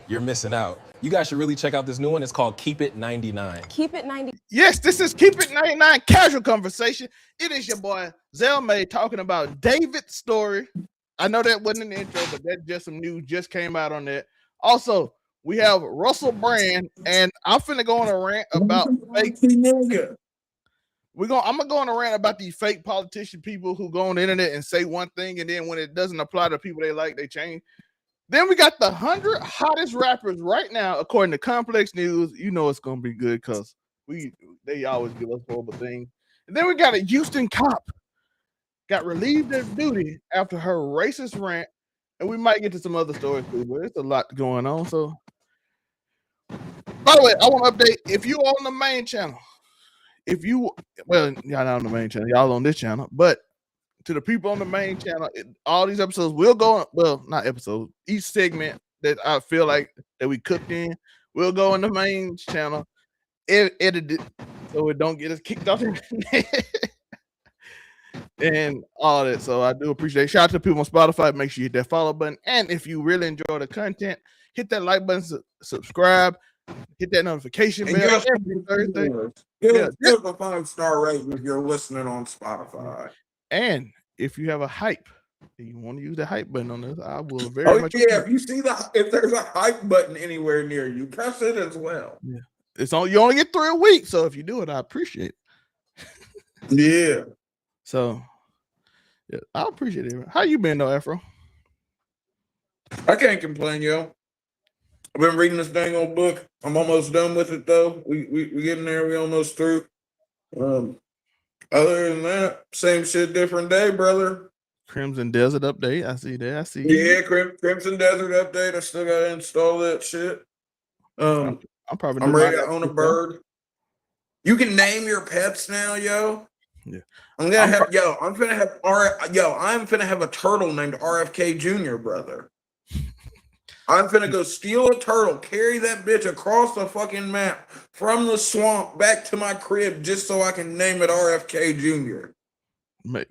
you're missing out. You guys should really check out this new one. It's called Keep It 99. Keep It 90. Yes, this is Keep It 99 Casual Conversation. It is your boy Zelmae talking about David's story. I know that wasn't an intro, but that's just some news just came out on that. Also, we have Russell Brand, and I'm finna go on a rant about fake. I'm gonna go on a rant about these fake politician people who go on the internet and say one thing, and then when it doesn't apply to people they like, they change. Then we got the 100 hottest rappers right now, according to Complex News. You know it's gonna be good because they always give us horrible things. And then we got a Houston cop got relieved of duty after her racist rant, and we might get to some other stories too, but it's a lot going on. So, by the way, I want to update if you on the main channel. Y'all not on the main channel, y'all on this channel, but to the people on the main channel, all these episodes will go on. Well, not episodes, each segment that I feel like that we cooked in will go on the main channel, edited so it don't get us kicked off the internet and all that. So I do appreciate it. Shout out to the people on Spotify. Make sure you hit that follow button. And if you really enjoy the content, hit that like button, subscribe, hit that notification bell every Thursday. Give a 5-star rating if you're listening on Spotify. And if you have a hype and you want to use the hype button on this, I will very much. Yeah, if there's a hype button anywhere near you, press it as well. Yeah, you only get 3 a week, so if you do it, I appreciate it. Yeah. So, yeah, I appreciate it. How you been though, Afro? I can't complain, yo. I've been reading this dang old book. I'm almost done with it though. We getting there. We almost through. Other than that, same shit, different day, brother. Crimson Desert update. I see that. Yeah, Crimson Desert update. I still gotta install that shit. I'm ready to own a bird. You can name your pets now, yo. Yeah. I'm finna have a turtle named RFK Jr., brother. I'm finna go steal a turtle, carry that bitch across the fucking map from the swamp back to my crib just so I can name it RFK Jr.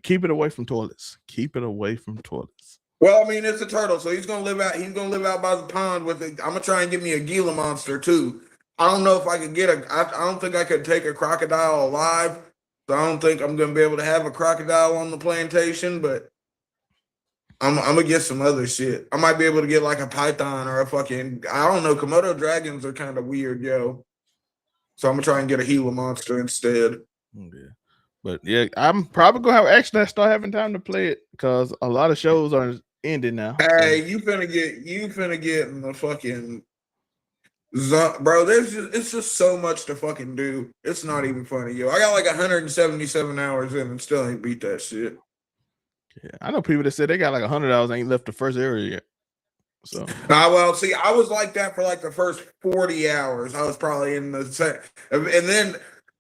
Keep it away from toilets. Keep it away from toilets. Well, I mean, it's a turtle, so he's gonna live out. He's gonna live out by the pond with it. I'm gonna try and get me a Gila monster too. I don't know if I could I don't think I could take a crocodile alive. So I don't think I'm gonna be able to have a crocodile on the plantation, but I'm gonna get some other shit. I might be able to get like a python or a fucking, I don't know. Komodo dragons are kind of weird, yo. So I'm gonna try and get a Gila monster instead. Yeah. But yeah, I'm probably gonna start having time to play it because a lot of shows are ending now. Hey, you finna get in the fucking bro. It's just so much to fucking do. It's not even funny, yo. I got like 177 hours in and still ain't beat that shit. Yeah, I know people that said they got like 100 hours and ain't left the first area yet. So, well, see, I was like that for like the first 40 hours. I was probably in the second, and then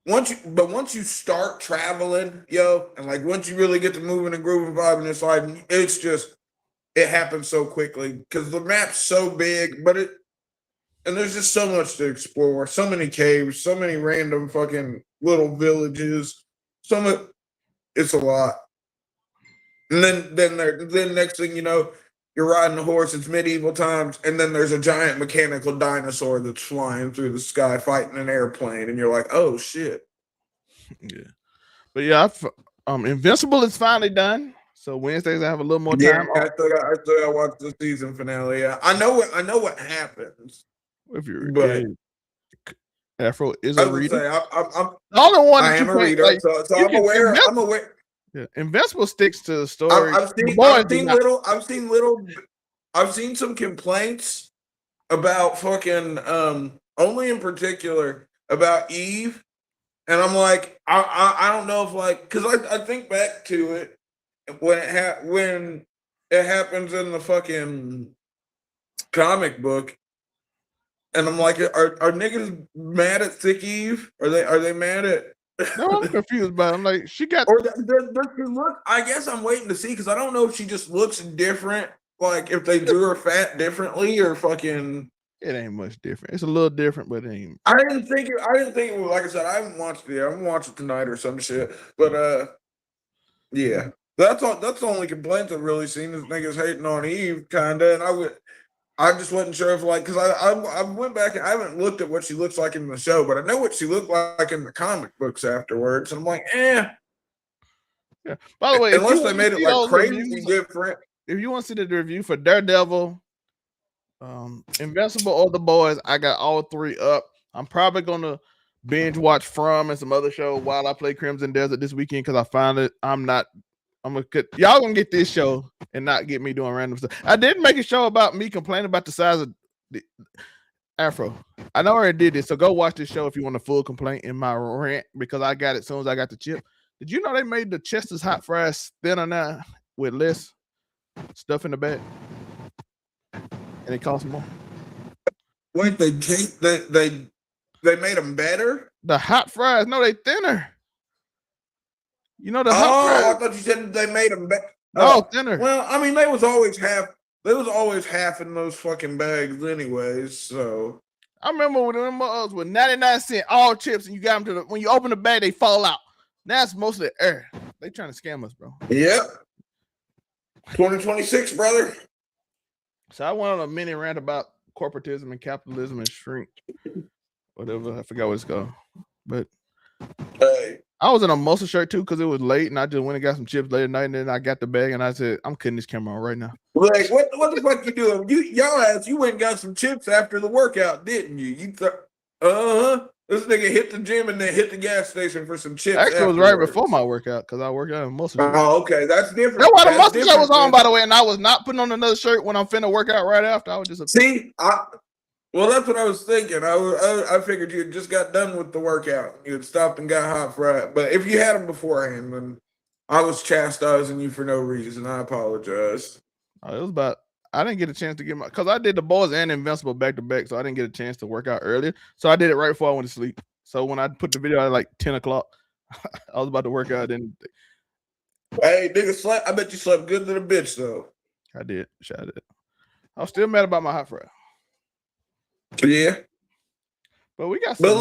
once you start traveling, yo, and like once you really get to moving and grooving, vibing, it's like it happens so quickly because the map's so big, and there's just so much to explore, so many caves, so many random fucking little villages, it's a lot. And then next thing you know, you're riding a horse. It's medieval times, and then there's a giant mechanical dinosaur that's flying through the sky, fighting an airplane, and you're like, "Oh shit!" Yeah, but yeah, Invincible is finally done. So Wednesdays I have a little more time. I still got to watch the season finale. Yeah, I know what happens. If you're Afro is a reader. I'm the only one I am a reader, like, so I'm aware. I'm aware. Yeah, Invincible sticks to the story. I've seen some complaints about fucking only in particular about Eve, and I'm like, I don't know if like because I think back to it when it happens in the fucking comic book, and I'm like, are niggas mad at Thick Eve? Are they mad at? No, I'm confused by it. I'm like, she got or look. I guess I'm waiting to see because I don't know if she just looks different. Like if they drew her fat differently or fucking. It ain't much different. It's a little different, but it ain't. I didn't think it was like I said. I haven't watched it. I'm gonna watch it tonight or some shit. But yeah, that's the only complaints I've really seen is niggas hating on Eve, kinda. And I just wasn't sure if because I went back and I haven't looked at what she looks like in the show, but I know what she looked like in the comic books afterwards. And I'm like, Yeah. By the way, unless they made it like crazy different. If you want to see the review for Daredevil, Invincible, or The Boys, I got all three up. I'm probably gonna binge watch From and some other show while I play Crimson Desert this weekend because I found it. Y'all gonna get this show and not get me doing random stuff. I did make a show about me complaining about the size of the Afro. I know I already did this, so go watch this show if you want a full complaint in my rant because I got it as soon as I got the chip. Did you know they made the Chester's hot fries thinner now with less stuff in the bag? And it costs more. Wait, they made them better? The hot fries, no, they thinner. You know the hot fries? I thought you said they made them better. No, thinner. Well, I mean, they was always half in those fucking bags anyways, so. I remember when them mugs were 99-cent all chips and you got them when you open the bag, they fall out. Now it's mostly air. They trying to scam us, bro. Yep. 2026, brother. So I went on a mini rant about corporatism and capitalism and shrink. Whatever. I forgot what it's called. But hey. I was in a muscle shirt too because it was late and I just went and got some chips late at night and then I got the bag and I said, I'm cutting this camera on right now. Like, what the fuck you doing? You went and got some chips after the workout, didn't you? This nigga hit the gym and then hit the gas station for some chips. Actually, it was right before my workout because I worked out in muscle shirt. Oh, okay. That's different. That's why the muscle shirt was on, by the way, and I was not putting on another shirt when I'm finna work out right after. I was just well, that's what I was thinking. I figured you had just got done with the workout. You had stopped and got hot fried. But if you had them beforehand, then I was chastising you for no reason. I apologize. It was about. I didn't get a chance to get because I did the Boys and Invincible back to back, so I didn't get a chance to work out earlier. So I did it right before I went to sleep. So when I put the video out at like 10 o'clock, I was about to work out. Then, hey, nigga, slept. I bet you slept good to the bitch though. I did. Shot it. I was still mad about my hot fry. Yeah, but we got. But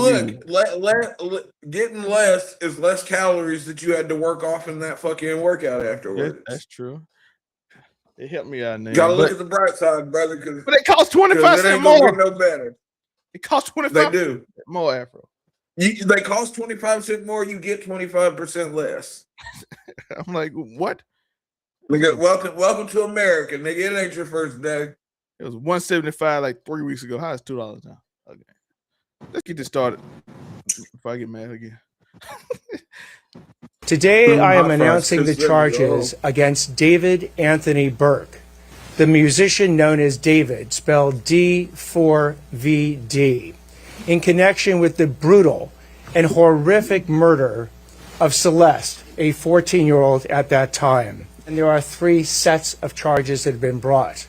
look, getting less is less calories that you had to work off in that fucking workout afterwards. Yeah, that's true. It helped me out. You gotta look at the bright side, brother. But it costs 25 cents more. No better. It costs 25. They do more, Afro. They cost 25 cents more. You get 25% less. I'm like, what? Nigga, welcome to America, nigga. It ain't your first day. It was $175 like 3 weeks ago. How is $2 now? Okay, let's get this started before I get mad again. Today, I am announcing the charges against David Anthony Burke, the musician known as David, spelled D4vd, in connection with the brutal and horrific murder of Celeste, a 14-year-old at that time. And there are 3 sets of charges that have been brought.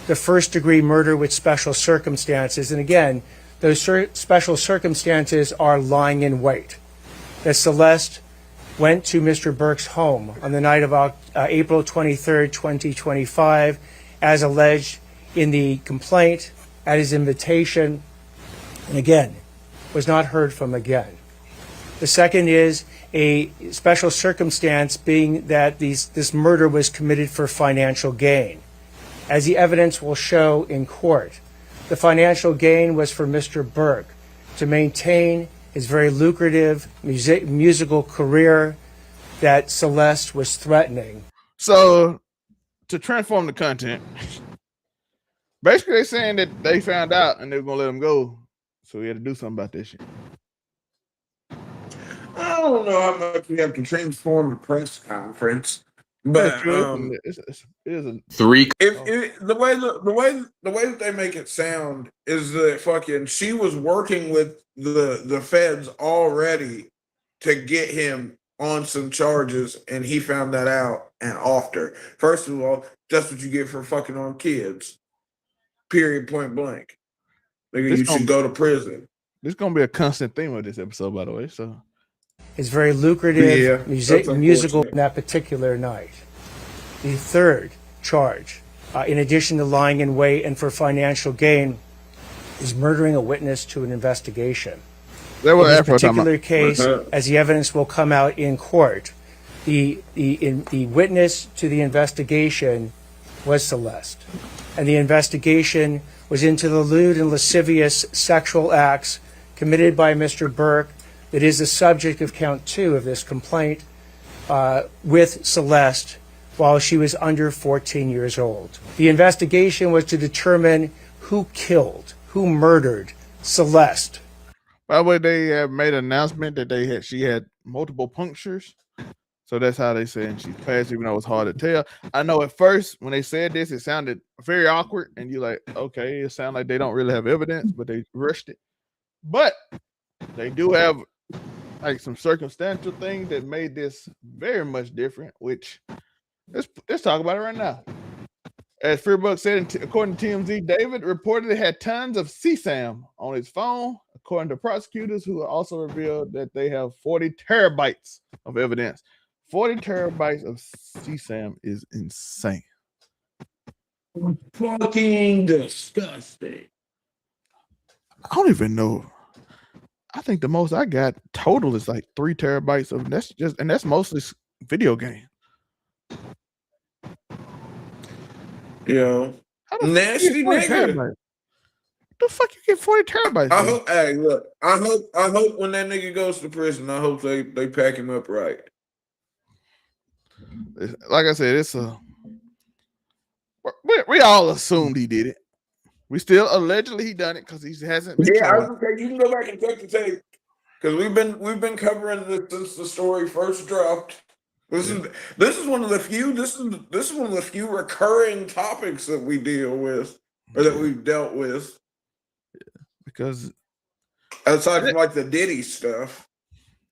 The first-degree murder with special circumstances, and again, those special circumstances are lying in wait. That Celeste went to Mr. Burke's home on the night of April 23rd, 2025, as alleged in the complaint at his invitation, and again, was not heard from again. The second is a special circumstance being that this murder was committed for financial gain. As the evidence will show in court, the financial gain was for Mr. Burke to maintain his very lucrative musical career that Celeste was threatening. So, to transform the content, basically they're saying that they found out and they were going to let him go. So we had to do something about this shit. I don't know how much we have to transform a press conference. But it is a 3. The way that they make it sound is that fucking she was working with the feds already to get him on some charges, and he found that out and offed her. First of all, that's what you get for fucking on kids. Period. Point blank. You should go to prison. This is gonna be a constant theme of this episode, by the way. So. Is very lucrative musical on that particular night. The third charge, in addition to lying in wait and for financial gain, is murdering a witness to an investigation. In this particular case, as the evidence will come out in court, the witness to the investigation was Celeste. and the investigation was into the lewd and lascivious sexual acts committed by Mr. Burke that is the subject of count 2 of this complaint with Celeste while she was under 14 years old. The investigation was to determine who killed, who murdered Celeste. By the way, they have made an announcement that she had multiple punctures. So that's how they said she passed, even though it was hard to tell. I know at first when they said this, it sounded very awkward, and you're like, okay, it sounds like they don't really have evidence, but they rushed it. But they do have like some circumstantial things that made this very much different, which let's talk about it right now. As Fearbuck said, according to TMZ, David reportedly had tons of CSAM on his phone, according to prosecutors, who also revealed that they have 40 terabytes of evidence. 40 terabytes of CSAM is insane. Fucking disgusting. I don't even know. I think the most I got total is like 3 terabytes of that's mostly video game. Yo, nasty nigga. The fuck you get 40 terabytes? I hope. Hey, look. I hope when that nigga goes to prison, I hope they pack him up right. Like I said, it's we all assumed he did it. We still allegedly he done it because he hasn't been Yeah, I tried. was gonna say you can go back and check the tape because we've been covering this since the story first dropped. This is one of the few this is one of the few recurring topics that we deal with or that we've dealt with. Yeah, because aside from like the Diddy stuff.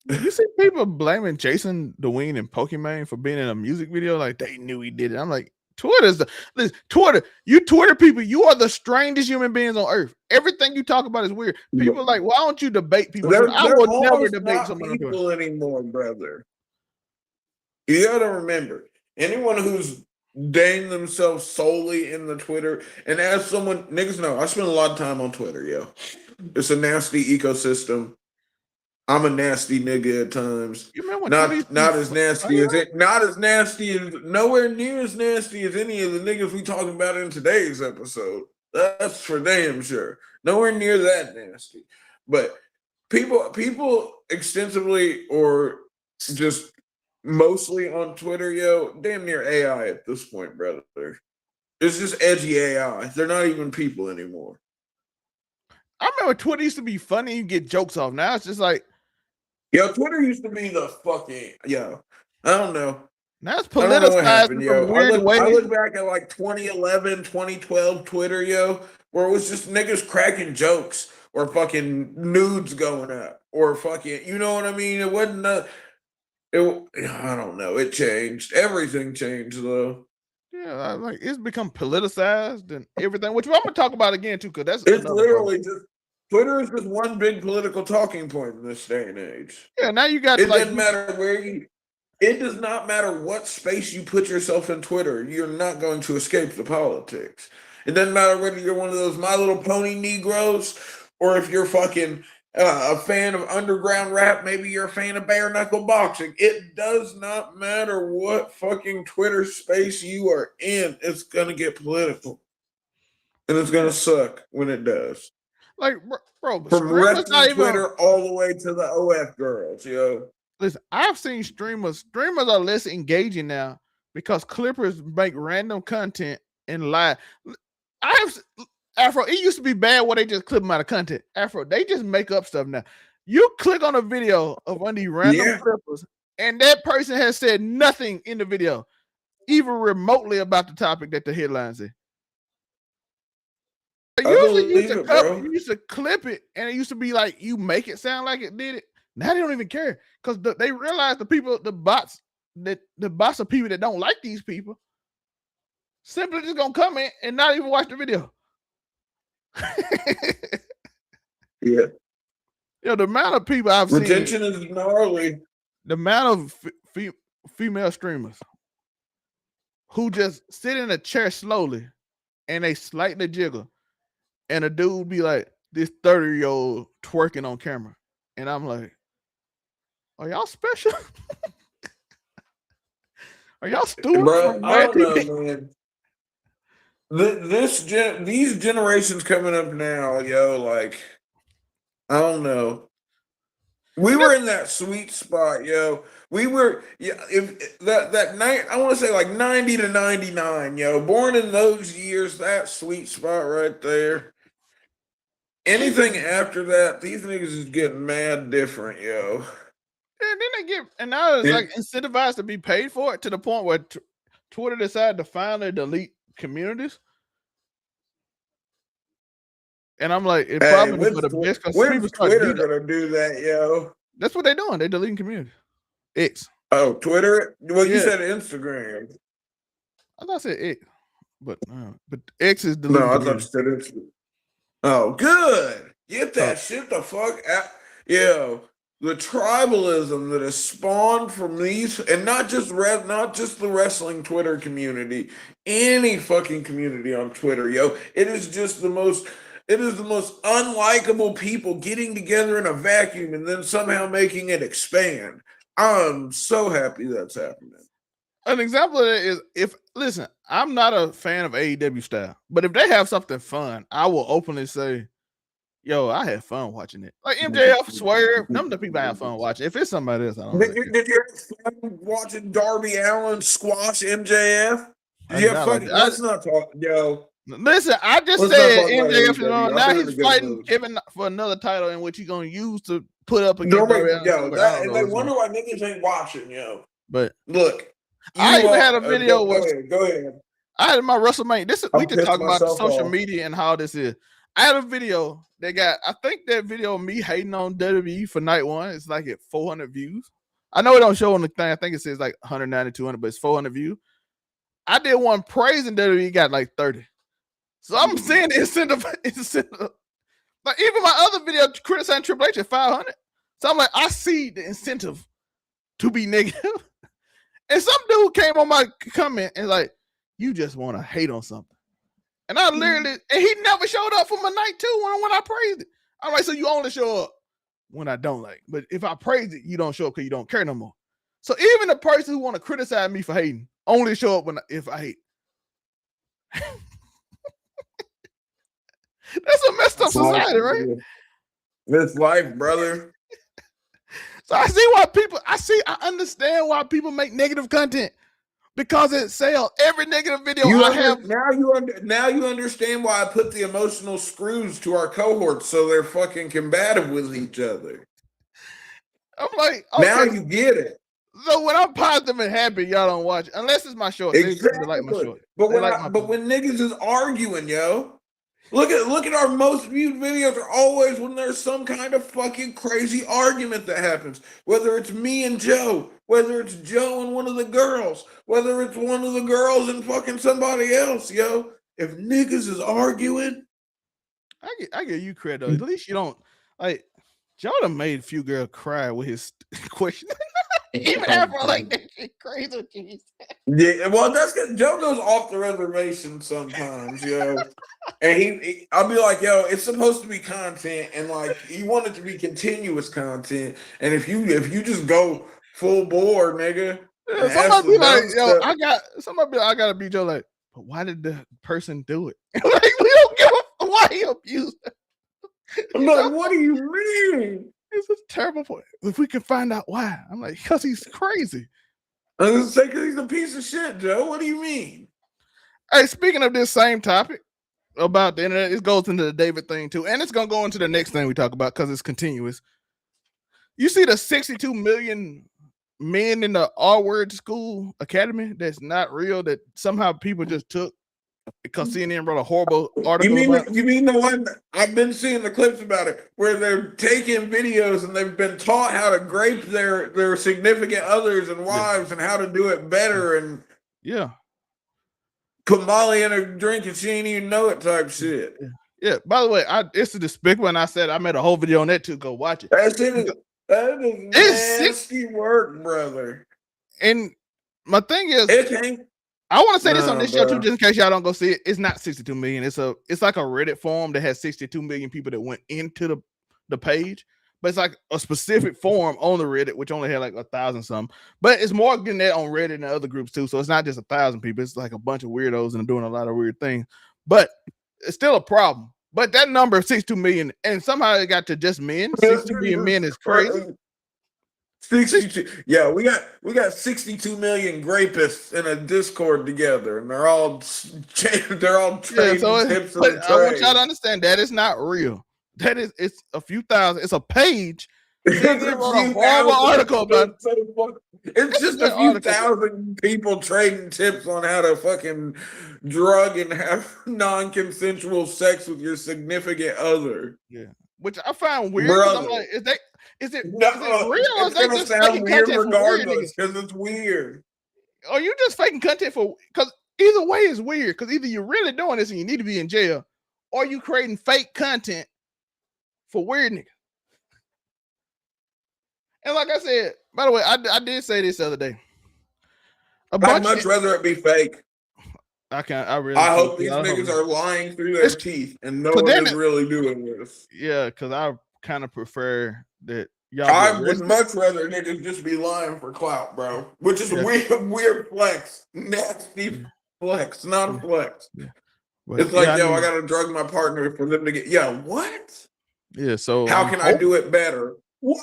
You see people blaming Jason Dwayne and Pokemon for being in a music video, like they knew he did it. I'm like, Twitter, you Twitter people, you are the strangest human beings on earth. Everything you talk about is weird. People are like, why don't you debate people? I will never debate someone people anymore, brother. You gotta remember, anyone who's dang themselves solely in the Twitter, and as someone niggas know, I spend a lot of time on Twitter, yo. It's a nasty ecosystem. I'm a nasty nigga at times. Not as nasty as it. Not as nasty as nowhere near as nasty as any of the niggas we talking about in today's episode. That's for damn sure. Nowhere near that nasty. But people extensively or just mostly on Twitter, yo, damn near AI at this point, brother. It's just edgy AI. They're not even people anymore. I remember Twitter used to be funny. You get jokes off. Now it's just like, yo, Twitter used to be the fucking, yo, I don't know. Now it's politicized in some weird way. I look back at like 2011, 2012 Twitter, yo, where it was just niggas cracking jokes or fucking nudes going up or fucking, you know what I mean? It wasn't, I don't know. It changed. Everything changed though. Yeah, like it's become politicized and everything, which I'm gonna talk about again too, because it's literally just Twitter is just one big political talking point in this day and age. Yeah, now you got it doesn't matter where it does not matter what space you put yourself in Twitter, you're not going to escape the politics. It doesn't matter whether you're one of those My Little Pony Negroes or if you're fucking a fan of underground rap, maybe you're a fan of bare knuckle boxing. It does not matter what fucking Twitter space you are in, it's gonna get political. And it's gonna suck when it does. Like, bro, from wrestling Twitter all the way to the OF girls, yo. Listen, I've seen streamers are less engaging now because clippers make random content and lie. Afro, it used to be bad where they just clip them out of content. Afro, they just make up stuff now. You click on a video of one of these random clippers, and that person has said nothing in the video, even remotely about the topic that the headline said. Usually you used to clip it, and it used to be like you make it sound like it did it. Now they don't even care because they realize the bots of people that don't like these people simply just gonna come in and not even watch the video. Yeah. The amount of people I've seen. Retention is gnarly. The amount of female streamers who just sit in a chair slowly and they slightly jiggle, and a dude be like, this 30-year-old twerking on camera. And I'm like, are y'all special? Are y'all stupid? Bro, I don't know, man. these generations coming up now, yo, like, I don't know. We were in that sweet spot, yo. We were, yeah. If that night, I want to say like 90 to 99, yo. Born in those years, that sweet spot right there. Anything after that, these niggas is getting mad different, yo. And then they get, and now it's like incentivized to be paid for it to the point where Twitter decided to finally delete communities. And I'm like, it probably for the best because people start Twitter gonna do that, yo. That's what they're doing. They're deleting community. X. Oh, Twitter? Well, you said Instagram. I thought I said X, but X is deleting. No, I thought you said Instagram. Oh, good. Get that shit the fuck out. Yo, the tribalism that has spawned from these, and not just the wrestling Twitter community, any fucking community on Twitter, yo. It is the most unlikable people getting together in a vacuum and then somehow making it expand. I'm so happy that's happening. An example of that is listen, I'm not a fan of AEW style, but if they have something fun, I will openly say, yo, I had fun watching it. Like MJF, Swerve, them the people I have fun watching. If it's somebody else, I don't Did you have fun watching Darby Allin squash MJF? Let's not talk, yo. Listen, I just said MJF is on. Now he's fighting Kevin for another title in which he's gonna use to put up against Darby Allin. And they wonder why niggas ain't watching, yo. But look, I even had a video go ahead. I had my WrestleMania. We just talk about social media and how this is. I had a video that got, I think that video of me hating on WWE for night one is like at 400 views. I know it don't show on the thing. I think it says like 190, 200, but it's 400 views. I did one praising WWE, got like 30. So I'm seeing the incentive. Like even my other video criticizing Triple H at 500. So I'm like, I see the incentive to be negative. And some dude came on my comment and like, you just want to hate on something. And I literally, and he never showed up for my night two when I praised it. I'm like, so you only show up when I don't like. But if I praise it, you don't show up because you don't care no more. So even the person who want to criticize me for hating only show up if I hate. That's a messed up society, right? This life, brother. So I see why I understand why people make negative content because it sells. Every negative video now you understand why I put the emotional screws to our cohorts so they're fucking combative with each other. I'm like, okay. Now you get it. So when I'm positive and happy, y'all don't watch it unless it's my short. Exactly. They like my short. But when niggas is arguing, yo. Look at our most viewed videos are always when there's some kind of fucking crazy argument that happens. Whether it's me and Joe, whether it's Joe and one of the girls, whether it's one of the girls and fucking somebody else, yo. If niggas is arguing, I give you credit though. At least you don't like. Joe done made a few girls cry with his question. Even Afro like that shit crazy. Yeah, well, that's because Joe goes off the reservation sometimes, yo. And I'll be like, yo, it's supposed to be content, and like you want it to be continuous content. And if you just go full bore, nigga, somebody be like, yo, I gotta be Joe like, but why did the person do it? Like, we don't give a why he abused her. I'm like, what do you mean? It's a terrible point. If we can find out why, I'm like, because he's crazy. I was say because he's a piece of shit, Joe. What do you mean? Hey, speaking of this same topic about the internet, it goes into the David thing too, and it's gonna go into the next thing we talk about because it's continuous. You see the 62 million men in the R-word school academy that's not real, that somehow people just took because CNN wrote a horrible article. You mean the one I've been seeing the clips about it where they're taking videos and they've been taught how to grape their significant others and wives and how to do it better and put Molly in a drink and she ain't even know it type shit. Yeah. By the way, it's a despicable, and I said I made a whole video on that too. Go watch it. That is nasty work, brother. And my thing is, I want to say this on this show too, just in case y'all don't go see it. It's not 62 million. It's like a Reddit forum that has 62 million people that went into the page, but it's like a specific forum on the Reddit, which only had like 1,000 something. But it's more than that on Reddit and other groups too. So it's not just 1,000 people. It's like a bunch of weirdos and doing a lot of weird things. But it's still a problem. But that number of 62 million, and somehow it got to just men. 62 million men is crazy. 62. Yeah, we got 62 million grapists in a Discord together, and they're all trading tips. But I want y'all to understand that is not real. It's a few thousand. It's a page. It's a horrible article about it. It's just a few thousand people trading tips on how to fucking drug and have non-consensual sex with your significant other. Yeah, which I find weird. I'm like, is it real? It's gonna sound weird regardless because it's weird. Are you just faking content for? Because either way is weird. Because either you're really doing this and you need to be in jail, or you creating fake content for weird niggas. And like I said, by the way, I did say this the other day. I'd much rather it be fake. I hope these niggas are lying through their teeth and no one is really doing this. Yeah, because I kind of prefer that y'all. I would much rather niggas just be lying for clout, bro. Which is weird flex. Nasty flex, not a flex. Yeah. But, it's like, I gotta drug my partner for them to get what? Yeah, so how can I do it better? What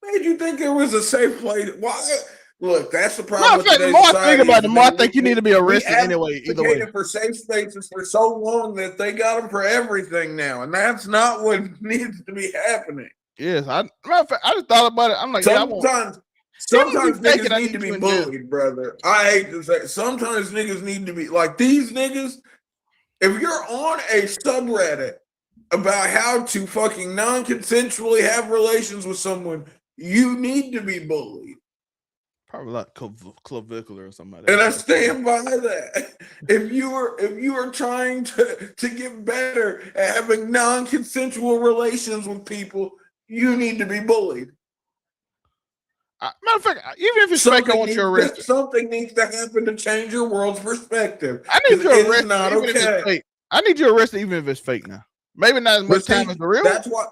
made you think it was a safe place? Why? Look, that's the problem. The more I think about it, the more I think you need to be arrested anyway. Either way, for safe spaces for so long that they got them for everything now, and that's not what needs to be happening. Yes, I just thought about it. I'm like, sometimes niggas need to be bullied, brother. I hate to say it. Sometimes niggas need to be like these niggas. If you're on a subreddit about how to fucking non-consensually have relations with someone, you need to be bullied. Probably like clavicular or something like that. And I stand by that. If you are trying to get better at having non-consensual relations with people, you need to be bullied. Matter of fact, even if it's fake, I want you arrested. Something needs to happen to change your world's perspective. I need you arrested even if it's fake. I need you arrested even if it's fake now. Maybe not as much time as the real. That's what.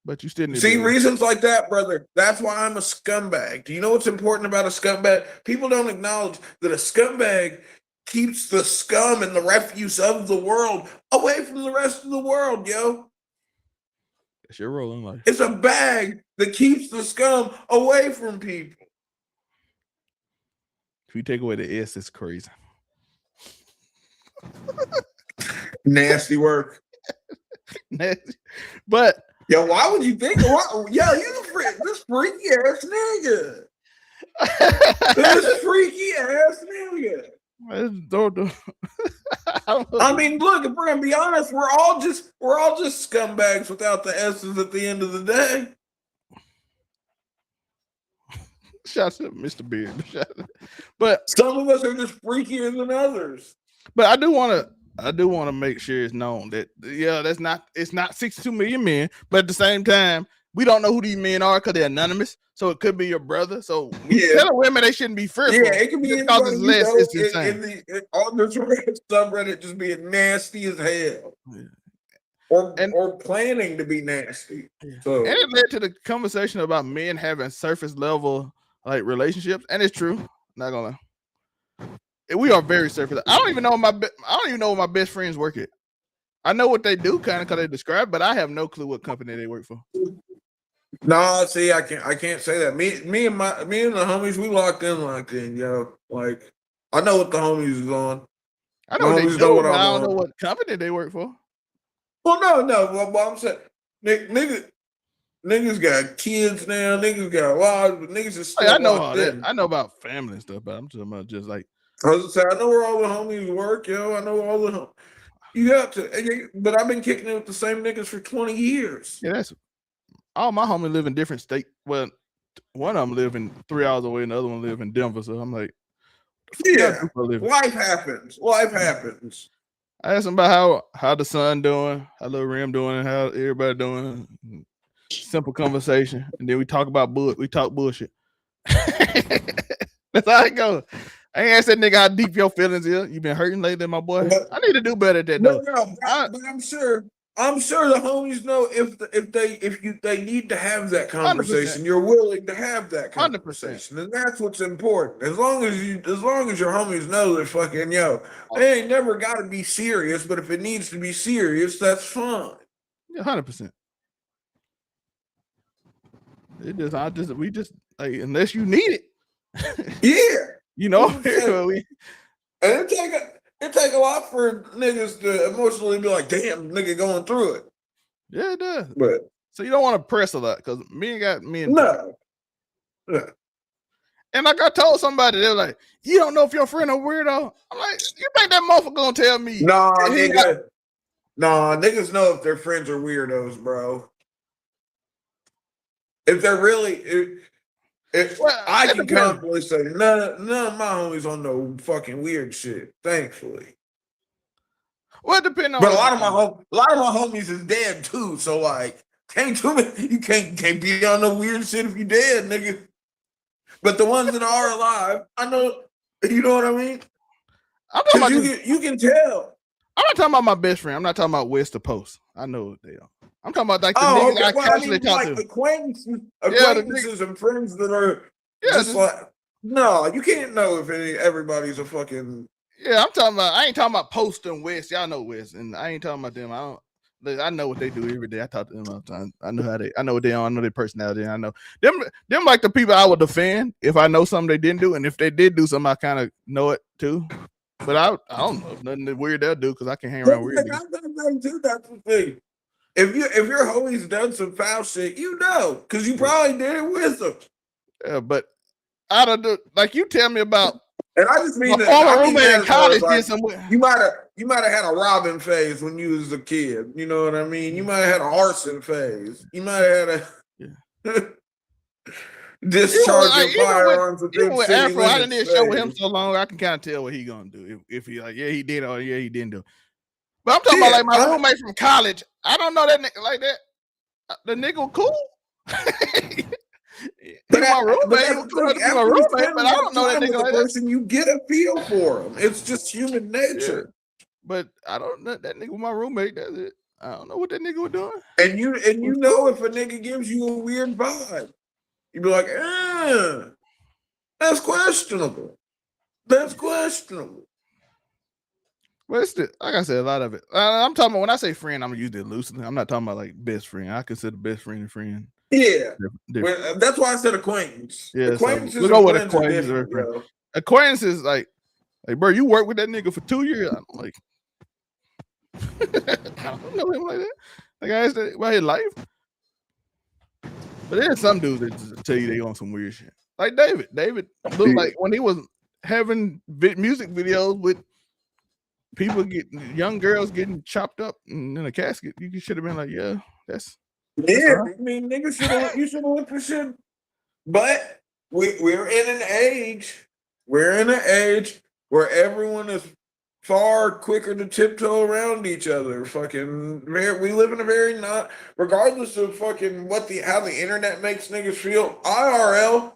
But you still need see reasons like that, brother. That's why I'm a scumbag. Do you know what's important about a scumbag? People don't acknowledge that a scumbag keeps the scum and the refuse of the world away from the rest of the world, yo. It's your role in life. It's a bag that keeps the scum away from people. If you take away the S, it's crazy. Nasty work. Nasty. But yo, why would you think? Yo, you this freaky ass nigga. This freaky ass nigga. I mean, look, if we're gonna be honest, we're all just scumbags without the S's at the end of the day. Shout out to Mr. Beard. But some of us are just freakier than others. But I do want to make sure it's known that it's not 62 million men, but at the same time, we don't know who these men are because they're anonymous. So it could be your brother. So telling women they shouldn't be fearful. Yeah, it could be because it's less. It's insane. On this subreddit just being nasty as hell. Yeah. Or planning to be nasty. Yeah. So and it led to the conversation about men having surface level like relationships, and it's true. Not gonna lie. We are very surface. I don't even know where my best friends work at. I know what they do, kind of because they describe, but I have no clue what company they work for. No, see, I can't say that. Me and the homies, we locked in, yo. Like, I know what the homies is on. I know what they do, but I don't know what company they work for. Well, no. Well, I'm saying, niggas got kids now. Niggas got wives, but niggas is still I know all that. I know about family and stuff, but I'm talking about just like. I was saying, I know where all the homies work, yo. I know all the you got to, but I've been kicking it with the same niggas for 20 years. Yeah, that's all my homies live in different states. Well, one of them live in 3 hours away, and the other one live in Denver. So I'm like, yeah, life happens. Life happens. I asked him about how the son doing, how Lil Rim doing, and how everybody doing. Simple conversation, and then we talk about bullshit. That's how it goes. I ain't asked that nigga how deep your feelings is. You been hurting lately, my boy. I need to do better at that though. No, but I'm sure I'm sure the homies know if they need to have that conversation, 100%. you're willing to have that 100%. conversation, and that's what's important. As long as your homies know that fucking they ain't never got to be serious, but if it needs to be serious, that's fine. Yeah, 100%. We just like, unless you need it. Yeah, you know. And it take a lot for niggas to emotionally be like, damn, nigga going through it. Yeah, it does. But so you don't want to press a lot because me and no. And like I told somebody, they're like, you don't know if your friend a weirdo. I'm like, you think that motherfucker gonna tell me? Nah, nigga. Nah, niggas know if their friends are weirdos, bro. If they're really I can confidently say none of my homies on no fucking weird shit, thankfully. Well, it depends on. But a lot of my homies is dead too, so like, you can't be on no weird shit if you dead, nigga. But the ones that are alive, I know, you know what I mean. I'm talking about you can tell. I'm not talking about my best friend. I'm not talking about West the Post. I know what they are. I'm talking about like the niggas I casually talk to. Acquaintances and friends that are like, no, you can't know if everybody's a fucking. Yeah, I'm talking about. I ain't talking about Post and West. Y'all know West, and I ain't talking about them. I know what they do every day. I talk to them all the time. I know what they are. I know their personality. I know them like the people I would defend if I know something they didn't do, and if they did do something, I kind of know it too. But I don't know if nothing weird they'll do because I can't hang around weird. That's the thing. If your homie's done some foul shit, you know, because you probably did it with them. Yeah, but I don't do like you tell me about. And I just mean my former roommate in college did some. You might have had a robbing phase when you was a kid. You know what I mean? You might have had an arson phase. You might have had a discharging firearms. Even with Afro, I didn't need to show with him so long. I can kind of tell what he gonna do if he like, yeah, he did or yeah, he didn't do. But I'm talking about like my roommate from college. I don't know that nigga like that. The nigga was cool. But I don't know that nigga like person. You get a feel for him. It's just human nature. Yeah. But I don't know that nigga was my roommate. That's it. I don't know what that nigga was doing. And you know if a nigga gives you a weird vibe, you'd be like, that's questionable. That's questionable. Well, it's like I said, a lot of it. I'm talking about when I say friend, I'm gonna use it loosely. I'm not talking about like best friend. I consider best friend a friend. Yeah, well, that's why I said acquaintance. Yeah, acquaintances. So we'll go with acquaintances. Acquaintances, like, bro, you work with that nigga for 2 years. I'm like, I don't know him like that. Like I asked about his life. But there's some dudes that tell you they on some weird shit. Like David. David looked like when he was having music videos with people young girls getting chopped up in a casket. You should have been like, yeah, that's. Yeah, I mean, niggas you should have looked for shit. But we're in an age. We're in an age where everyone is far quicker to tiptoe around each other. Fucking, we live in a very regardless of fucking how the internet makes niggas feel. IRL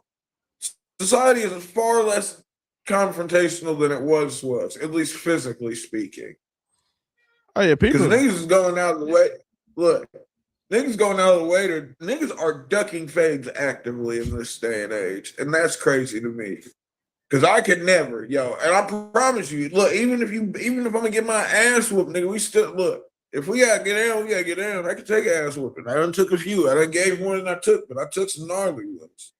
society is far less confrontational than it was, at least physically speaking. Oh yeah, people. Because niggas is going out of the way. Look. Niggas going out of the way niggas are ducking fades actively in this day and age. And that's crazy to me. Cause I could never, and I promise you, look, even if I'm gonna get my ass whooped, nigga, we still look. If we gotta get down, we gotta get down. I can take an ass whooping. I done took a few. I done gave more than I took, but I took some gnarly ones.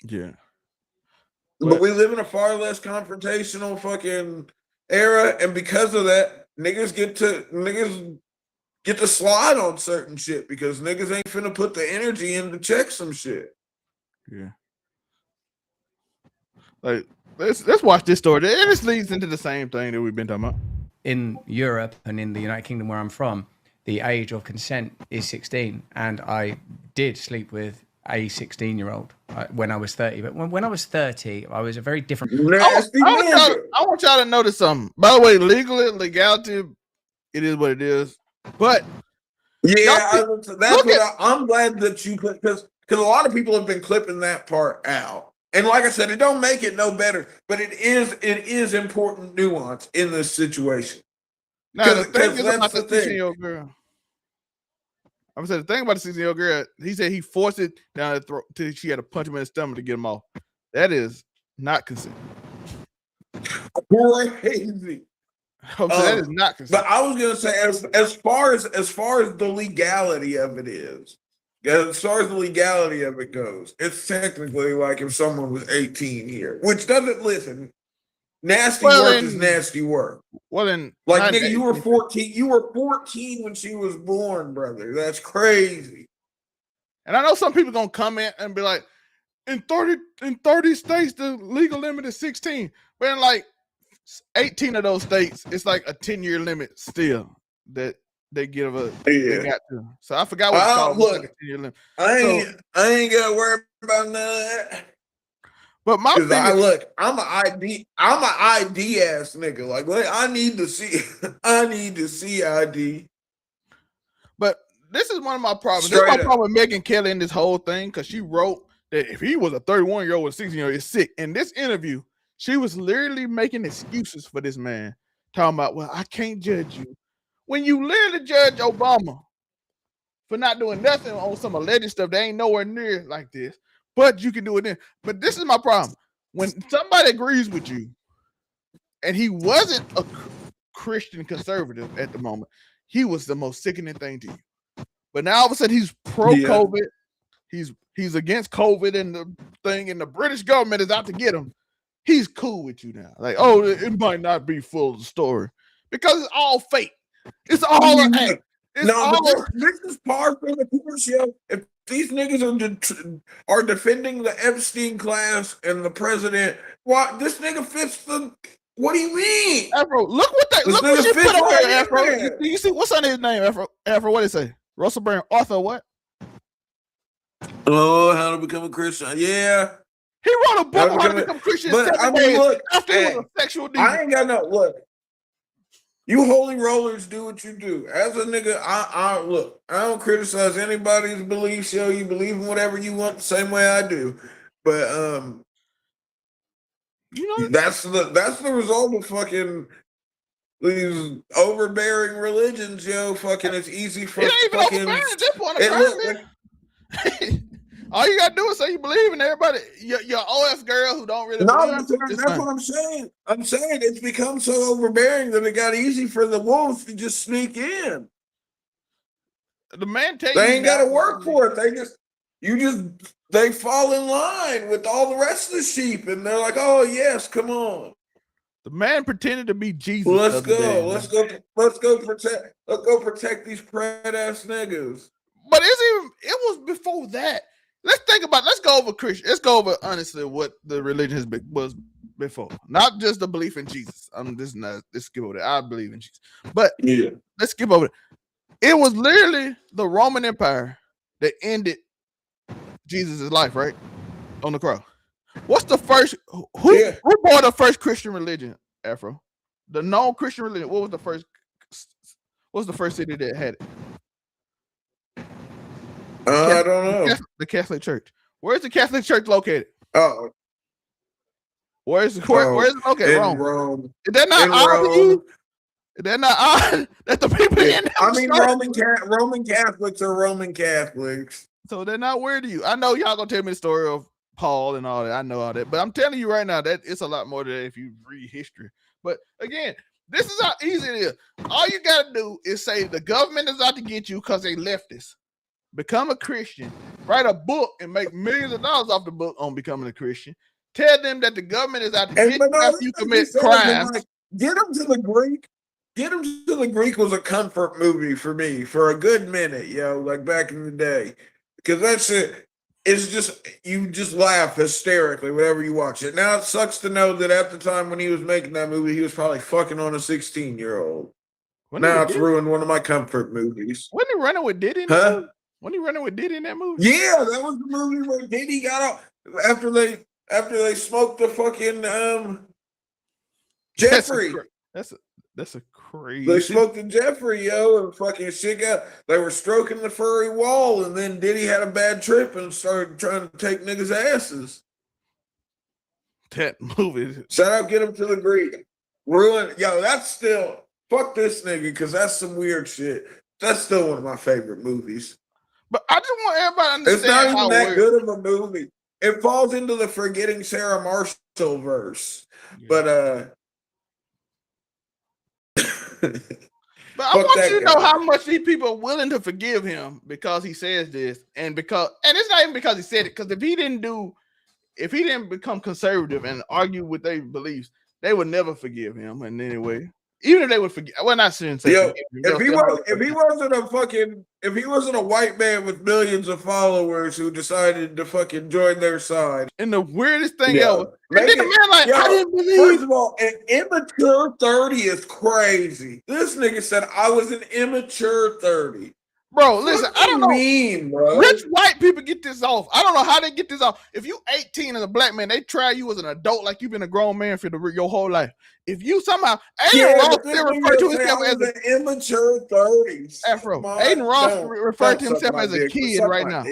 Yeah. But we live in a far less confrontational fucking era, and because of that, niggas get to slide on certain shit because niggas ain't finna put the energy in to check some shit. Yeah. Like, let's watch this story. And this leads into the same thing that we've been talking about. In Europe and in the United Kingdom where I'm from, the age of consent is 16. And I did sleep with a 16-year-old when I was 30. But when I was 30, I was a very different... I want y'all to notice something. By the way, legality, it is what it is. But I'm glad that you put because a lot of people have been clipping that part out. And like I said, it don't make it no better, but it is important nuance in this situation. Now the thing is that's about the the thing. 16-year-old girl. I was saying the thing about the 16-year-old girl. He said he forced it down her throat till she had to punch him in the stomach to get him off. That is not consent. Crazy. So that is not consent. But I was gonna say, as far as the legality of it is, as far as the legality of it goes, it's technically like if someone was 18 here, which doesn't listen. Nasty work is nasty work. Well, then, like nigga, you were 14. You were 14 when she was born, brother. That's crazy. And I know some people gonna comment and be like, in 30 states, the legal limit is 16. But in like 18 of those states, it's like a 10-year limit still that they give us. They got to. So I forgot what it's called. Look, like a 10-year limit. I ain't gotta worry about none of that. But my thing I'm an ID ass nigga. Like I need to see ID. But this is one of my problems. This is my problem with Megan Kelly in this whole thing, because she wrote that if he was a 31-year-old with a 16-year-old, it's sick. In this interview, she was literally making excuses for this man, talking about, well, I can't judge you. When you literally judge Obama for not doing nothing on some alleged stuff that ain't nowhere near like this, but you can do it then. But this is my problem. When somebody agrees with you, and he wasn't a Christian conservative at the moment, he was the most sickening thing to you. But now all of a sudden he's pro-COVID. He's against COVID and the thing, and the British government is out to get him. He's cool with you now. Like, oh, it might not be full of the story because it's all fake. It's all an act. This is par for the course, yo. If these niggas are defending the Epstein class and the president, what this nigga fits the. What do you mean, Afro? Look what you put on here, Afro. You see what's on his name, Afro? Afro, what did it say? Russell Brand, author, what? Oh, how to become a Christian? Yeah, he wrote a book on how to become a Christian. But I mean, look, after he was a sexual demon. I ain't got no look. You holy rollers do what you do. As a nigga, I look. I don't criticize anybody's beliefs. Yo, you believe in whatever you want, the same way I do. But you know, that's the result of fucking these overbearing religions, yo. Fucking, it's easy for fucking. All you gotta do is say you believe in everybody. Your OF girl who don't really believe. That's what I'm saying. I'm saying it's become so overbearing that it got easy for the wolves to just sneak in. The man they ain't got to work for it. They fall in line with all the rest of the sheep, and they're like, "Oh yes, come on." The man pretended to be Jesus. Let's go protect these pred ass niggas. But it was before that. Let's go over Christian. Let's go over honestly what the religion was before. Not just the belief in Jesus. Let's skip over that. I believe in Jesus. But let's skip over it. It was literally the Roman Empire that ended Jesus' life, right? On the cross. What's the first who brought the first Christian religion, Afro? The known Christian religion. What was the first city that had it? I don't know. The Catholic Church. Where's the Catholic Church located? Oh. Where's it located? In Rome. Is that not odd to you? Is that not odd that the people in I mean, Roman Catholics are Roman Catholics. So they're not weird to you. I know y'all gonna tell me the story of Paul and all that. I know all that. But I'm telling you right now that it's a lot more than that if you read history. But again, this is how easy it is. All you gotta do is say the government is out to get you because they leftists. Become a Christian, write a book and make millions of dollars off the book on becoming a Christian. Tell them that the government is out to get you after you commit crimes. Like, Get Him to the Greek. Get Him to the Greek was a comfort movie for me for a good minute, yo, like back in the day. Because that's it. It's just, you just laugh hysterically whenever you watch it. Now it sucks to know that at the time when he was making that movie, he was probably fucking on a 16-year-old. Now it's ruined one of my comfort movies. Wasn't he running with Diddy? Huh? Wasn't he running with Diddy in that movie? Yeah, that was the movie where Diddy got off after they smoked the fucking Jeffrey. That's a crazy. They smoked the Jeffrey, yo, and fucking shit got. They were stroking the furry wall, and then Diddy had a bad trip and started trying to take niggas' asses. That movie. Shout out, Get Him to the Greek. Ruin, yo. That's still fuck this nigga, because that's some weird shit. That's still one of my favorite movies. But I just want everybody to understand It's not even that weird. good of a movie. It falls into the forgetting Sarah Marshall verse. Yeah. But But I want you to know how much these people are willing to forgive him because he says this, and it's not even because he said it. Because if he didn't become conservative and argue with their beliefs, they would never forgive him in any way. Even if they would forgive, well, not saying if he wasn't a white man with millions of followers who decided to fucking join their side. And the weirdest thing ever. And then the man like, I didn't believe. First of all, an immature 30 is crazy. This nigga said I was an immature 30. Bro, listen, I don't know. Bro? Rich white people get this off. I don't know how they get this off. If you 18 as a black man, they try you as an adult like you've been a grown man for your whole life. If you somehow Aiden Ross referred to himself as an immature 30s. Afro. Aiden Ross referred to himself as a kid right now.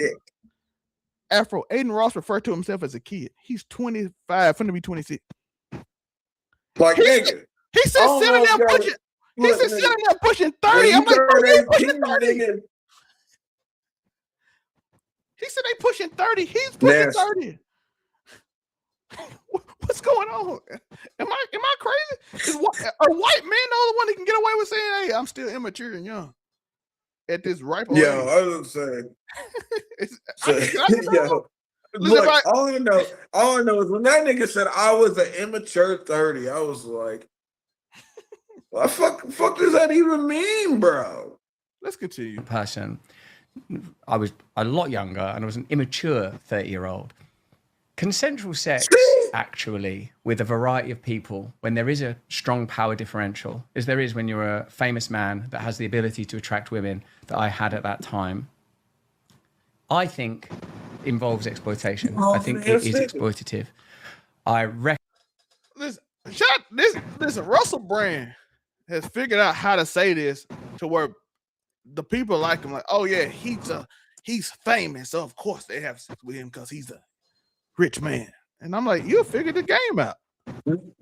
Afro. Aiden Ross referred to himself as a kid. He's 25, finna be 26. Like nigga. He said sitting there pushing. He said sitting there pushing 30. I'm like, bro, you pushing 30. He said they pushing 30. He's pushing 30. What's going on? Am I crazy? Are white men the only one that can get away with saying, "Hey, I'm still immature and young"? At this ripe age. Yo, I was saying. Look, all I know is when that nigga said I was an immature 30, I was like, what the fuck does that even mean, bro? Let's continue. Person. I was a lot younger and I was an immature 30-year-old. Consensual sex, actually, with a variety of people, when there is a strong power differential, as there is when you're a famous man that has the ability to attract women that I had at that time, I think involves exploitation. I think it is exploitative. Listen, Russell Brand has figured out how to say this to where the people like him, like, oh yeah, he's famous, so of course they have sex with him because he's a rich man. And I'm like, you'll figure the game out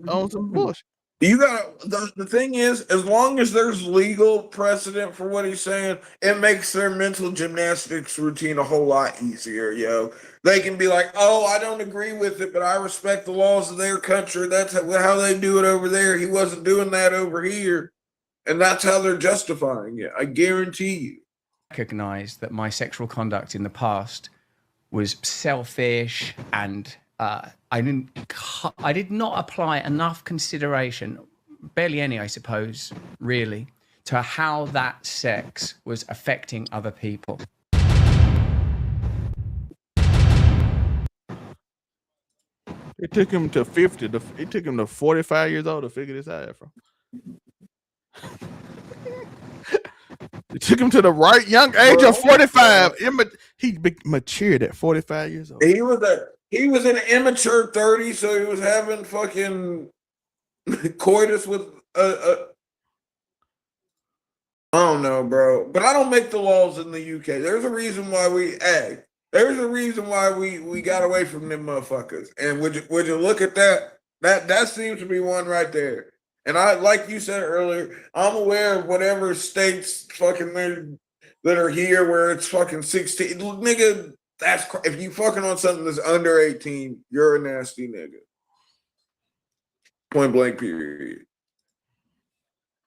on some bullshit. You got the thing is, as long as there's legal precedent for what he's saying, it makes their mental gymnastics routine a whole lot easier, yo. They can be like, oh, I don't agree with it, but I respect the laws of their country. That's how they do it over there. He wasn't doing that over here. And that's how they're justifying it. I guarantee you. Recognize that my sexual conduct in the past was selfish and I did not apply enough consideration, barely any, I suppose, really, to how that sex was affecting other people. It took him to 50. It took him to 45 years old to figure this out, Afro. It took him to the right young age of 45. He matured at 45 years old. He was an immature 30, so he was having fucking coitus with I don't know, bro. But I don't make the laws in the UK. There's a reason why we got away from them motherfuckers. And would you look at that? That seems to be one right there. And I, like you said earlier, I'm aware of whatever states fucking that are here where it's fucking 16. Nigga, if you fucking on something that's under 18, you're a nasty nigga. Point blank period.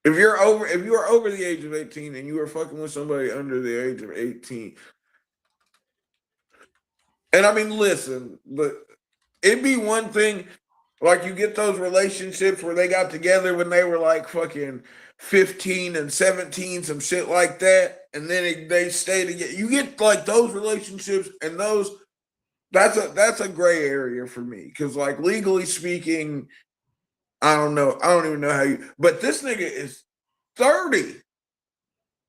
If you are over the age of 18 and you are fucking with somebody under the age of 18, and I mean, listen, but it'd be one thing, like you get those relationships where they got together when they were like fucking 15 and 17, some shit like that, and then they stay together. You get like those relationships, and that's a gray area for me, because like legally speaking, I don't know. I don't even know how you. But this nigga is 30,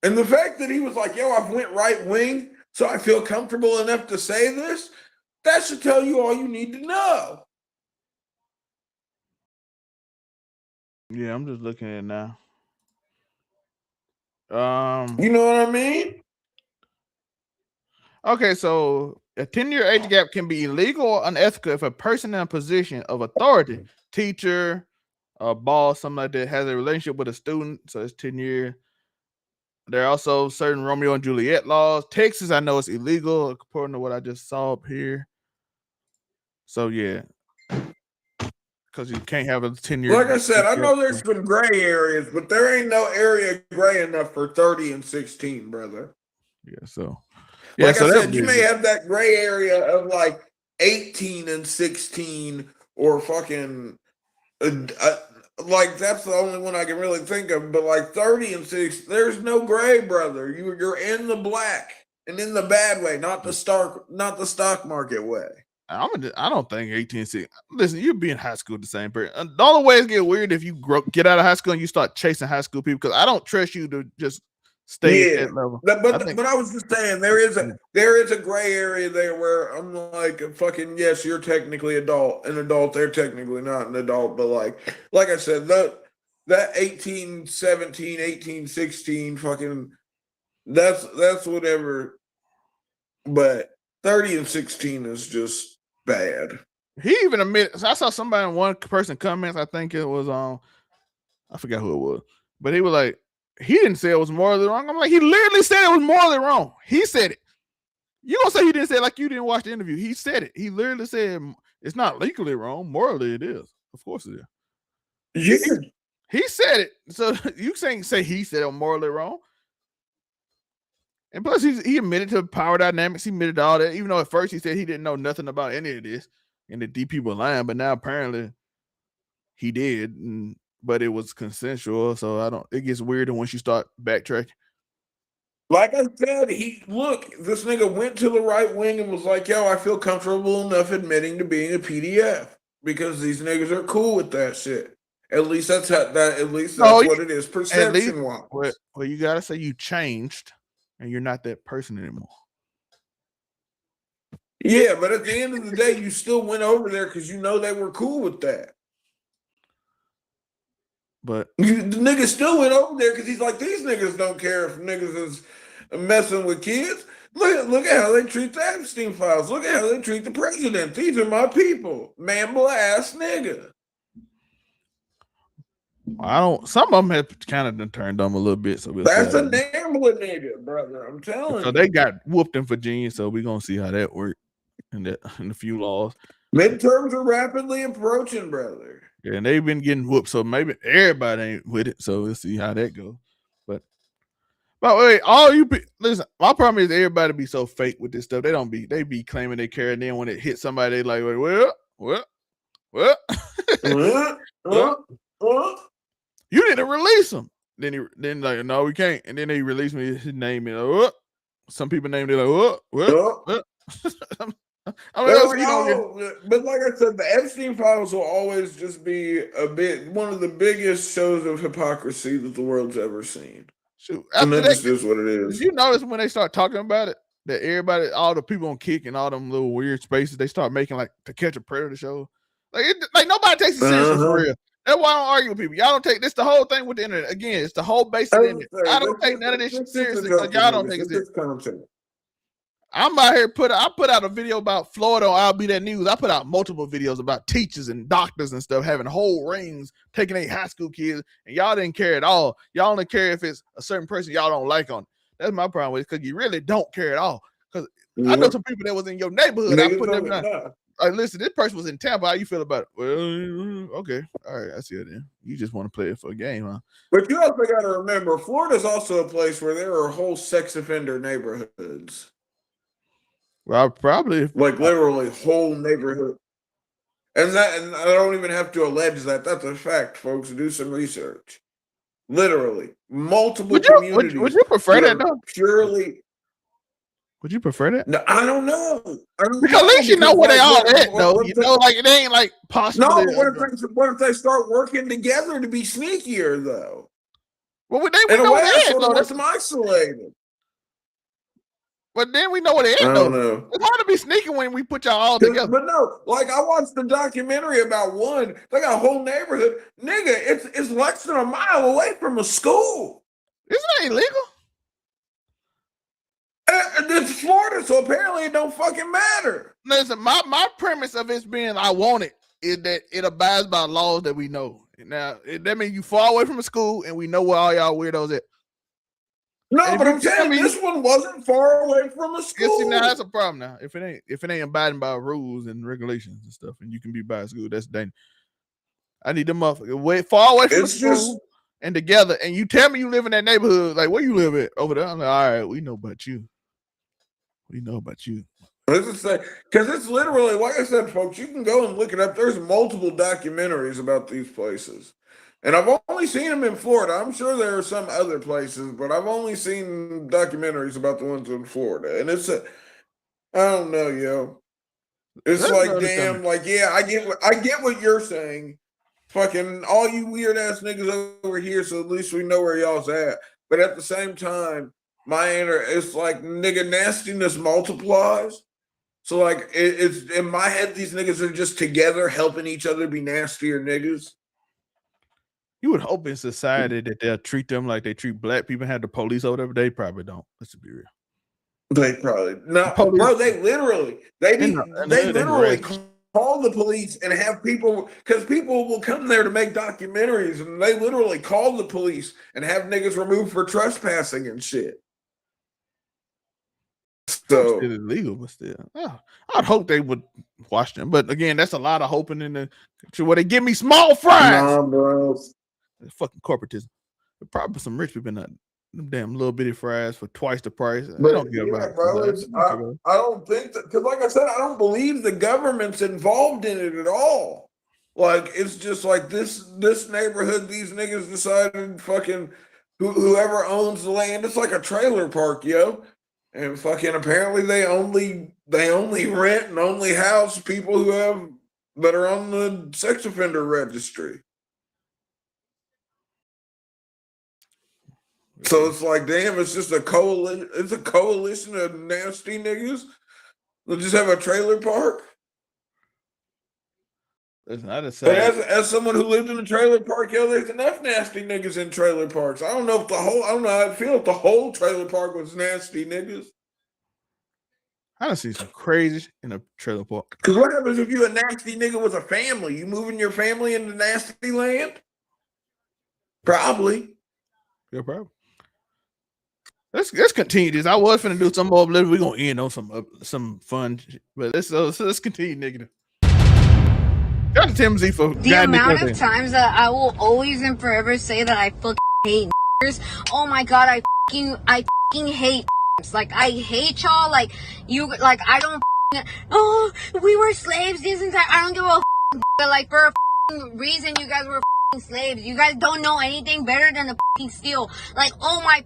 and the fact that he was like, "Yo, I've went right wing, so I feel comfortable enough to say this," that should tell you all you need to know. Yeah, I'm just looking at it now. You know what I mean? Okay, so a 10-year age gap can be illegal or unethical if a person in a position of authority, teacher, boss, something like that, has a relationship with a student, so it's 10 years. There are also certain Romeo and Juliet laws. Texas, I know it's illegal according to what I just saw up here. So yeah, because you can't have a 10-year. Like I said, I know there's some gray areas, but there ain't no area gray enough for 30 and 16, brother. Yeah, so like I said, you may have that gray area of like 18 and 16 or fucking like that's the only one I can really think of. But like 30 and 6, there's no gray, brother. You're in the black and in the bad way, not the stock market way. I don't think 18 6. Listen, you'd be in high school the same period. The only way it get weird if you get out of high school and you start chasing high school people, because I don't trust you to just stay at that level. But I was just saying there is a gray area there where I'm like fucking yes, you're technically an adult, they're technically not an adult, but like I said, that 18, 17, 18, 16 fucking that's whatever. But 30 and 16 is just bad. He even admitted. So I saw somebody in one person comments. I think it was I forgot who it was, but he was like, he didn't say it was morally wrong. I'm like, he literally said it was morally wrong. He said it. You gonna say he didn't say it like you didn't watch the interview? He said it. He literally said it's not legally wrong. Morally, it is. Of course, it is. Yeah. He said it. So you can't say he said it was morally wrong. And plus, he admitted to power dynamics. He admitted to all that, even though at first he said he didn't know nothing about any of this, and the D people lying. But now apparently he did, but it was consensual. So it gets weirder once you start backtracking. Like I said, this nigga went to the right wing and was like, "Yo, I feel comfortable enough admitting to being a PDF because these niggas are cool with that shit." At least that's what it is perception wise. Well, you gotta say you changed. And you're not that person anymore. Yeah, but at the end of the day, you still went over there because you know they were cool with that. But the nigga still went over there because he's like, these niggas don't care if niggas is messing with kids. Look at how they treat the Epstein files. Look at how they treat the president. These are my people. Mamble ass nigga. Some of them have kind of turned on a little bit. So that's a gambling nigga, brother. I'm telling you. So they got whooped in Virginia. So we're gonna see how that worked in a few laws. Midterms are rapidly approaching, brother. Yeah, and they've been getting whooped. So maybe everybody ain't with it. So we'll see how that goes. But wait, listen. My problem is everybody be so fake with this stuff. They be claiming they care, and then when it hits somebody, they like, well. You didn't release him. Then like, no, we can't. And then they released me his name. Some people named it like, what? But like I said, the Epstein files will always just be one of the biggest shows of hypocrisy that the world's ever seen. Shoot, and that's just what it is. Did you notice when they start talking about it that everybody, all the people on Kick and all them little weird spaces, they start making like To Catch a Predator show? Like nobody takes it seriously for real. That's why I don't argue with people. Y'all don't take this. The whole thing with the internet. Again, it's the whole base of the internet. I don't take none of this shit seriously because y'all don't take it seriously. I'm out here I put out a video about Florida on I'll Be That News. I put out multiple videos about teachers and doctors and stuff having whole rings, taking 8 high school kids, and y'all didn't care at all. Y'all only care if it's a certain person y'all don't like on it. That's my problem with it, because you really don't care at all. Because I know some people that was in your neighborhood. I put them down. Like, listen, this person was in Tampa. How you feel about it? Well, okay. All right, I see it then. You just want to play it for a game, huh? But you also got to remember, Florida's also a place where there are whole sex offender neighborhoods. Well, probably. Like, literally, whole neighborhood. And I don't even have to allege that. That's a fact, folks. Do some research. Literally. Multiple communities. Would you prefer that, though? Purely... Would you prefer that? No, I don't know. Because at least you know where they are at, though. You know, like it ain't like possible. No, but what if they start working together to be sneakier, though? Well, we know where they at, though. That's isolated. But then we know where they at, though. I don't know. It's hard to be sneaky when we put y'all all together. But no, like I watched the documentary about one. They got a whole neighborhood. Nigga, it's less than a mile away from a school. Isn't that illegal? It's Florida, so apparently it don't fucking matter. Listen, my premise of it being I want it is that it abides by laws that we know. Now that means you far away from a school, and we know where all y'all weirdos at. No, but I'm telling you, this one wasn't far away from a school. See, now that's a problem. Now, if it ain't abiding by rules and regulations and stuff, and you can be by a school, that's dangerous. I need them motherfuckers way far away from the school and together. And you tell me you live in that neighborhood, like where you live at over there. I'm like, all right, we know about you. We know about you. Because it's literally, like I said, folks, you can go and look it up. There's multiple documentaries about these places. And I've only seen them in Florida. I'm sure there are some other places, but I've only seen documentaries about the ones in Florida. And I don't know, yo. It's that's like, damn, like, yeah, I get what you're saying. Fucking all you weird ass niggas over here, so at least we know where y'all's at. But at the same time, it's like nigga nastiness multiplies. So like it's in my head, these niggas are just together helping each other be nastier niggas. You would hope in society that they'll treat them like they treat black people and have the police over there, but they probably don't. Let's be real. They probably no, bro. They literally call the police and have people, because people will come there to make documentaries, and they literally call the police and have niggas removed for trespassing and shit. So it's illegal, but still, I'd hope they would watch them. But again, that's a lot of hoping in the where they give me small fries. Nah, bro. Fucking corporatism. There's probably some rich people in that them damn little bitty fries for twice the price. But I don't care about bro, I don't think that, because like I said, I don't believe the government's involved in it at all. Like it's just like this neighborhood, these niggas decided fucking whoever owns the land, it's like a trailer park, yo. And fucking apparently they only rent and only house people that are on the sex offender registry. So it's like, damn, it's just a coalition. It's a coalition of nasty niggas. They'll just have a trailer park. As someone who lived in a trailer park, yo, there's enough nasty niggas in trailer parks. I don't know how I feel if the whole trailer park was nasty niggas. I done seen some crazy in a trailer park. Because what happens if you a nasty nigga with a family? You moving your family into nasty land? Probably. Yeah, probably. Let's continue this. I was finna do some more. We're gonna end on some fun, but let's continue, nigga. Shout out to Timothy for the amount of times that I will always and forever say that I fucking hate niggers. Oh my god, I fucking hate niggers. Like I hate y'all. Like you, like I don't. Oh, we were slaves this entire. I don't give a but like for a reason you guys were slaves. You guys don't know anything better than to steal. Like oh my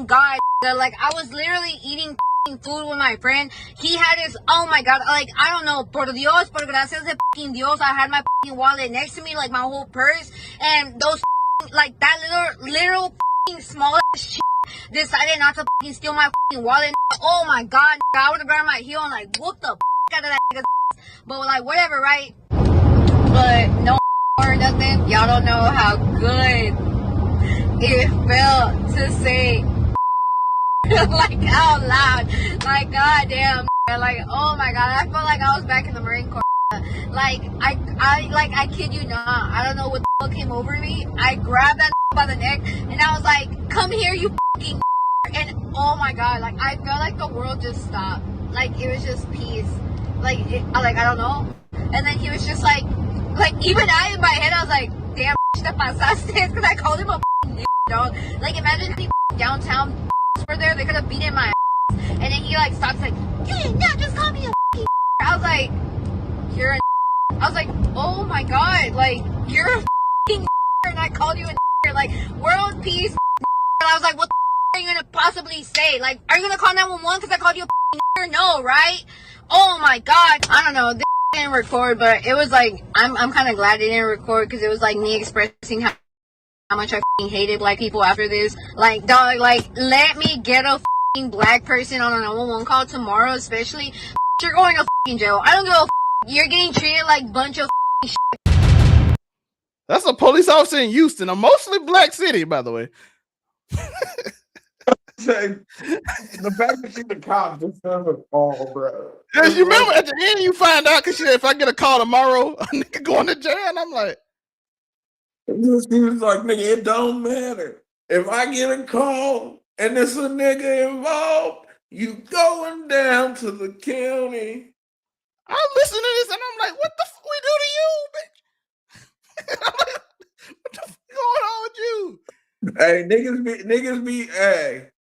god. Like I was literally eating food with my friend. He had his, oh my god, like I don't know, por Dios, por gracias de Dios, I had my wallet next to me, like my whole purse, and those like that little small shit decided not to steal my wallet. Oh my god, I would have grabbed my heel and like whooped the out of that nigga's ass. But like whatever, right? But no or nothing. Y'all don't know how good it felt to say like out loud, like goddamn, like oh my god, I felt like I was back in the Marine Corps. Like I kid you not, I don't know what the fuck came over me. I grabbed that by the neck and I was like, come here, you fucking. And oh my god, like I felt like the world just stopped. Like it was just peace. Like I don't know. And then he was just like even I in my head I was like, damn, te pasaste, because I called him a dog. Like imagine the downtown were there, they could have beaten my ass. And then he like stops like, you did not just call me a I was like, you're a I was like, oh my god, like you're a and I called you a like world peace. And I was like, what the are you gonna possibly say? Like, are you gonna call 911 because I called you a no, right? Oh my god, I don't know. This didn't record, but it was like I'm kind of glad it didn't record because it was like me expressing how much I hated black people after this. Like, dog, like, let me get a black person on a 911 call tomorrow, especially. You're going to jail. I don't give a You're getting treated like a bunch of shit. That's a police officer in Houston, a mostly black city, by the way. The fact that she's a cop just doesn't fall, bro. Yes, you remember at the end you find out because if I get a call tomorrow, a nigga going to jail, and I'm like, He was like, nigga, it don't matter. If I get a call and there's a nigga involved, you going down to the county. I listen to this and I'm like, what the fuck we do to you, bitch? I'm like, what the fuck going on with you? Hey, niggas be, hey,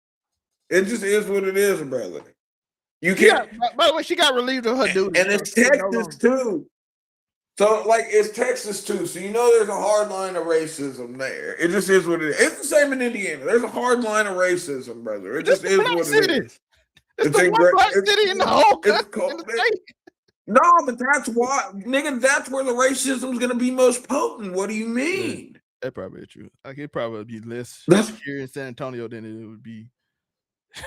it just is what it is, brother. You can't. By the way, she got relieved of her duty. And it's Texas too. So, like, it's Texas too. So, you know, there's a hard line of racism there. It just is what it is. It's the same in Indiana. There's a hard line of racism, brother. It just is what it is. It's the one black city in the whole country. No, but that's why, nigga, that's where the racism is going to be most potent. What do you mean? That's probably true. Like, it'd probably be less here in San Antonio than it would be.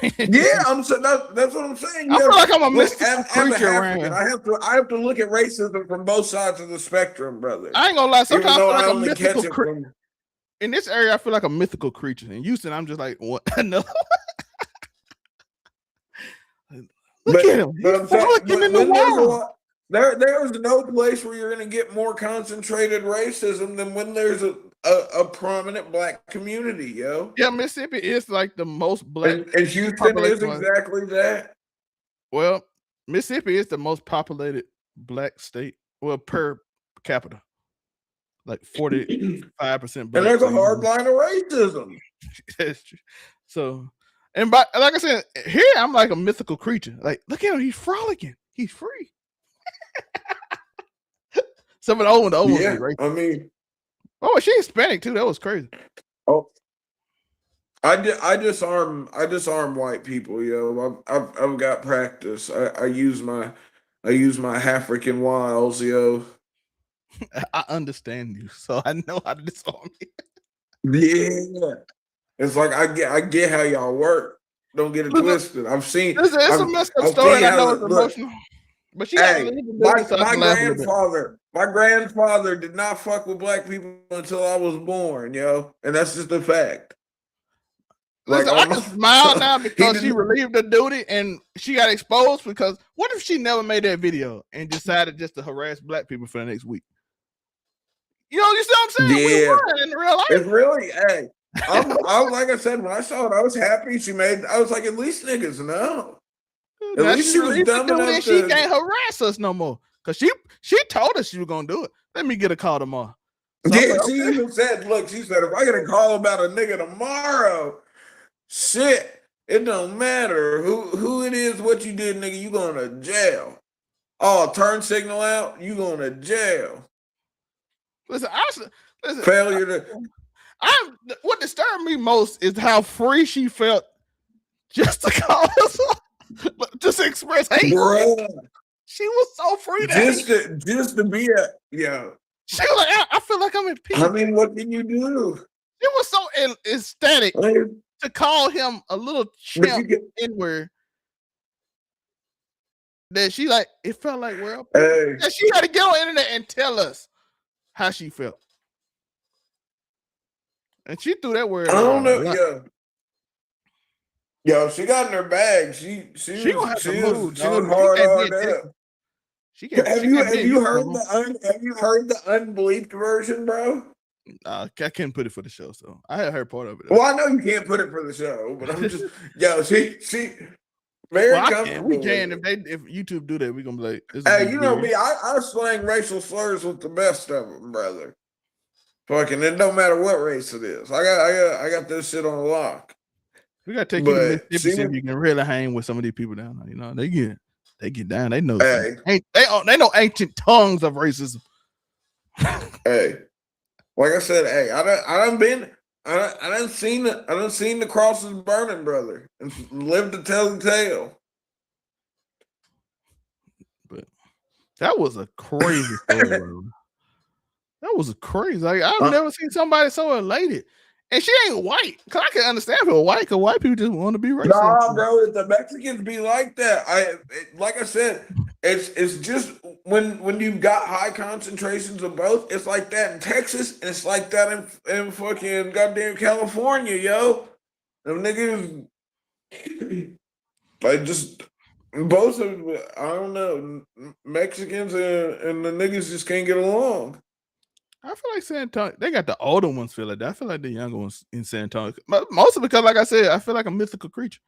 Yeah, that's what I'm saying. I feel like I'm a mystical creature around here. I have to look at racism from both sides of the spectrum, brother. I ain't gonna lie. Sometimes I feel like a only mythical catch it creature. In this area, I feel like a mythical creature. In Houston, I'm just like, what? No. Look at him. He's looking in the wall. There's no place where you're going to get more concentrated racism than when there's a prominent black community, yo. Yeah, Mississippi is like the most black. And Houston is exactly that. Well, Mississippi is the most populated black state. Well, per capita. Like 45% black. And there's a hard line of racism. That's true. So, and like I said, here I'm like a mythical creature. Like, look at him, he's frolicking. He's free. Some of the old ones, yeah, right? I mean, oh, she Hispanic too. That was crazy. Oh, I disarm white people, yo. I've got practice. I use my African wiles, yo. I understand you, so I know how to disarm you. Yeah, it's like I get how y'all work. Don't get it twisted. I've seen. It's a messed up story. I know it's emotional. But she my grandfather did not fuck with black people until I was born, yo, and that's just a fact. Listen, I can smile now because she relieved her duty and she got exposed. Because what if she never made that video and decided just to harass black people for the next week? You know what I'm saying? Yeah, we were in real life. It's really, hey, I like I said, when I saw it, I was happy. I was like, at least niggas know. At least she was dumb enough she can't harass us no more. Cause she told us she was gonna do it. Let me get a call tomorrow. So yeah, she even said, look, she said, if I get a call about a nigga tomorrow, shit, it don't matter who it is, what you did, nigga, you going to jail. Oh, turn signal out, you going to jail. Listen, failure to. What disturbed me most is how free she felt just to call us, just to express hate. Bruh. She was so free just to be a She was like, I feel like I'm in peace. I mean, what can you do? It was so ecstatic to call him a little chimp inward that she like. It felt like that she had to get on the internet and tell us how she felt, and she threw that word. I don't know, yo, she got in her bag. She was hard up. Have you heard the unbleeped version, bro? I couldn't put it for the show, so I had heard part of it. Well, I know you can't put it for the show, but I'm just she very comfortable. We can if YouTube do that, we're gonna be like, hey, you know me, I slang racial slurs with the best of them, brother. Fucking, it don't matter what race it is. I got this shit on lock. We gotta take you to Mississippi so you can really hang with some of these people down there. You know, they get down. They know. They know ancient tongues of racism. Hey, like I said, hey, I done seen the crosses burning, brother, and lived to tell the tale. But that was a crazy story, bro. That was crazy. Like, I've never seen somebody so elated. And she ain't white. Cause I can understand if it was white, because white people just want to be racist. Nah, bro, the Mexicans be like that. Like I said, it's just when you've got high concentrations of both, it's like that in Texas, and it's like that in fucking goddamn California, yo. Them niggas, like, just both of, I don't know, Mexicans and the niggas just can't get along. I feel like San Antonio. They got the older ones feel like that. I feel like the younger ones in San Antonio. Mostly because, like I said, I feel like a mythical creature.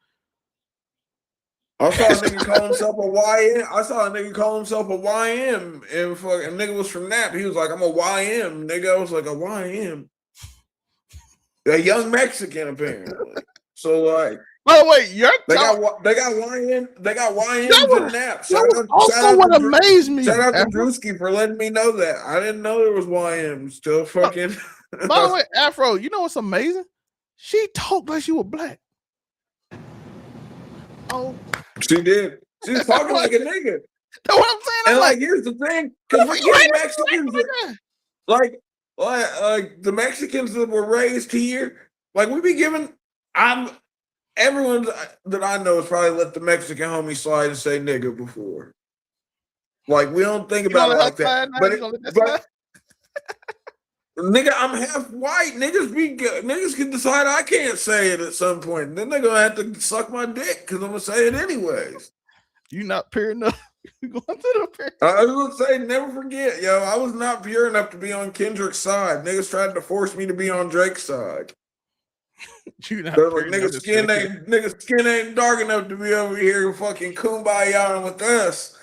I saw a nigga call himself a YM. I saw a nigga call himself a YM, and fucking nigga was from Nap. He was like, "I'm a YM." Nigga, I was like, "A YM." A young Mexican, apparently. So like, by the way, they got YM. They got YMs in Nap. What amazed me. Shout out to Drewski for letting me know that. I didn't know there was YMs. Still fucking. By the way, Afro, you know what's amazing? She talked like she was black. Oh, she did. She was talking like a nigga. That's what I'm saying. And like, here's the thing, because we get Mexicans, like the Mexicans that were raised here, like we be giving. Everyone that I know has probably let the Mexican homie slide and say nigga before. Like we don't think about it like that. But nigga, I'm half white. Niggas can decide I can't say it at some point. Then they're gonna have to suck my dick because I'm gonna say it anyways. You not pure enough. You going to the pure. I was gonna say, never forget, yo. I was not pure enough to be on Kendrick's side. Niggas tried to force me to be on Drake's side. You not like, nigga skin ain't dark enough to be over here fucking kumbaya with us.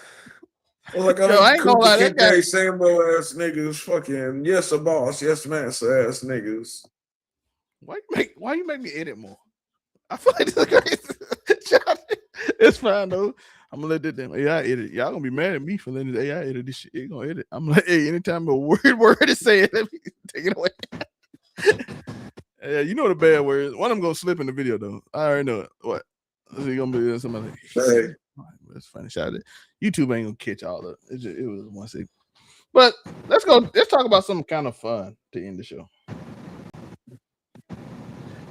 Well, like, I ain't gonna lie, that guy Sambo ass niggas, fucking yes a boss, yes massa ass niggas. Why you make me edit more? I feel like this is crazy. It's fine though. I'm gonna let that AI edit. Y'all gonna be mad at me for letting the AI edit this shit. It gonna edit. I'm like, hey, anytime a word is said, let me take it away. Yeah, you know the bad words. One of them gonna slip in the video though. I already know it. What? Is he gonna be somebody? Hey. That's funny. Shout out. YouTube ain't gonna catch all of it. It was 1 second. But let's go. Let's talk about something kind of fun to end the show.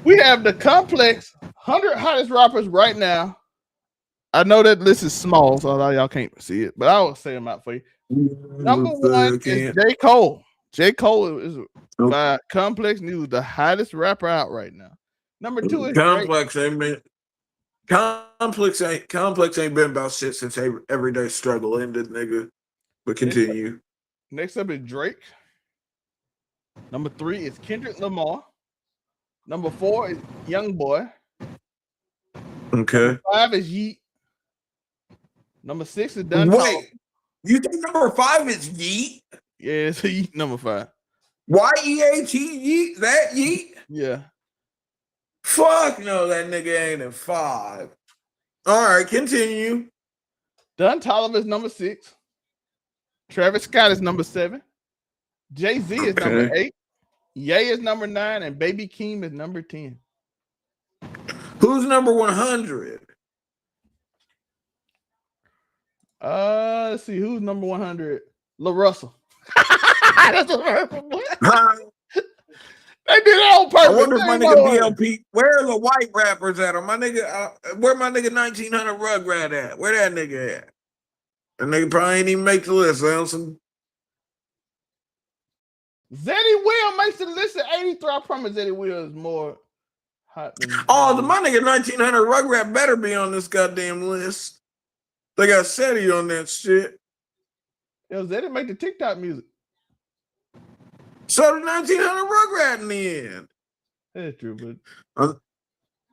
We have the complex 100 hottest rappers right now. I know that list is small, so a lot of y'all can't see it, but I will say them out for you. Number one is J. Cole. J. Cole is by Complex News the hottest rapper out right now. Number two is Complex ain't been about shit since Everyday Struggle ended, nigga. But continue. Next up is Drake. Number 3 is Kendrick Lamar. Number 4 is Young Boy. Okay. Number 5 is Yeet. Number 6 is Dun. Wait, you think number 5 is Yeet? Yeah, it's Yeet number 5. Y-E-A-T, Yeet? That Yeet? Yeah. Fuck no, that nigga ain't in 5. All right, continue. Don Toliver is number 6. Travis Scott is number 7. Jay-Z is number 8. Ye is number 9, and Baby Keem is number 10. Who's number 100? Let's see who's number 100. Lil Russell. That's what I heard from boy. They did it on purpose. I wonder if my nigga BLP. Where are the white rappers at? Or my nigga, where my nigga 1900 Rugrat at? Where that nigga at? That nigga probably ain't even make the list. Zeddy Will makes the list at 83. I promise Zeddy Will is more hot than my nigga 1900 Rugrat better be on this goddamn list. They got Seti on that shit. Yo, Zeddy make the TikTok music. So the 1900 Rugrat in the end. That's true, but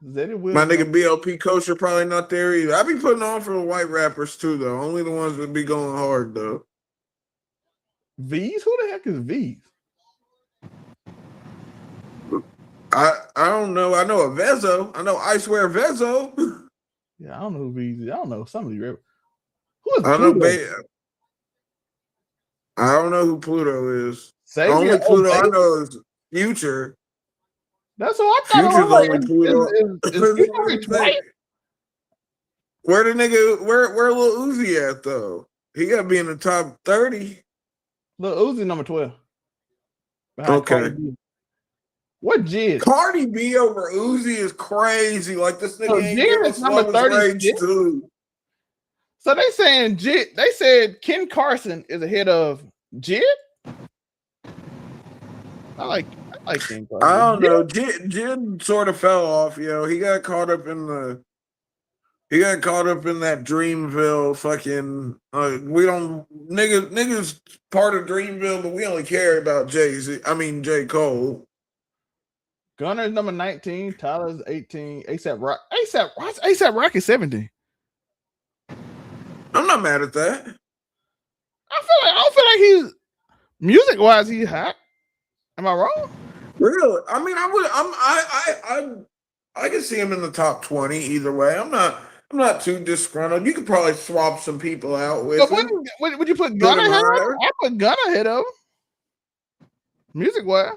Zeddy Will. My nigga BLP Kosher probably not there either. I be putting on for the white rappers too, though. Only the ones that be going hard, though. V's? Who the heck is V's? I don't know. I know a Vezo. I know I swear Vezo. Yeah, I don't know who V's is. I don't know some of these rappers. Who is I Pluto? I don't know who Pluto is. Savior, only Pluto I know is Future. That's who I thought. Future's Like, only Pluto. Where the nigga? Where Lil Uzi at though? He got to be in the top 30. Lil Uzi number 12. Okay. What Jid? Cardi B over Uzi is crazy. Like this nigga So ain't Jid is number 30. So they saying Jid. They said Ken Carson is ahead of Jid. I like Ken Carson. I don't know. Jid sort of fell off, yo. He got caught up in the He got caught up in that Dreamville fucking. We don't niggas part of Dreamville, but we only care about J Cole. Gunner's number 19. Tyler's 18. ASAP Rock is 17. I'm not mad at that. I don't feel like he's music wise. He's hot. Am I wrong? Really? I mean, I can see him in the top 20 either way. I'm not too disgruntled. You could probably swap some people out with him. Would you put Gunner ahead of him? I put Gunner ahead of him. Music wise.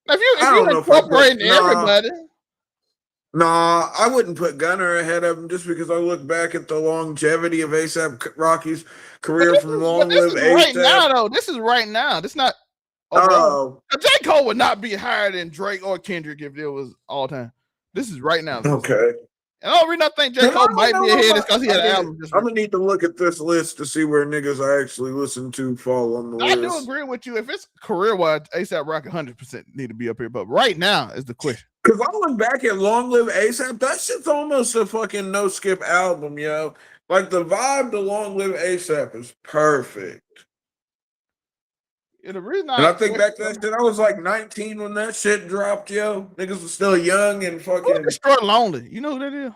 If you're incorporating everybody. Nah, I wouldn't put Gunner ahead of him just because I look back at the longevity of ASAP Rocky's career from Long Live ASAP. Right now, though. This is right now. This not. J. Cole would not be higher than Drake or Kendrick if it was all time. This is right now. Okay. And the only reason I think J. Cole might be ahead is because he had an album. I'm gonna need to look at this list to see where niggas I actually listen to fall on the list. I do agree with you. If it's career wise, ASAP Rocky 100% need to be up here. But right now is the question. Because I look back at Long Live ASAP, that shit's almost a fucking no skip album, yo. Like the vibe to Long Live ASAP is perfect. Yeah, the reason I think back to that shit, I was like 19 when that shit dropped, yo. Niggas was still young and fucking. Destroy Lonely. You know who that is?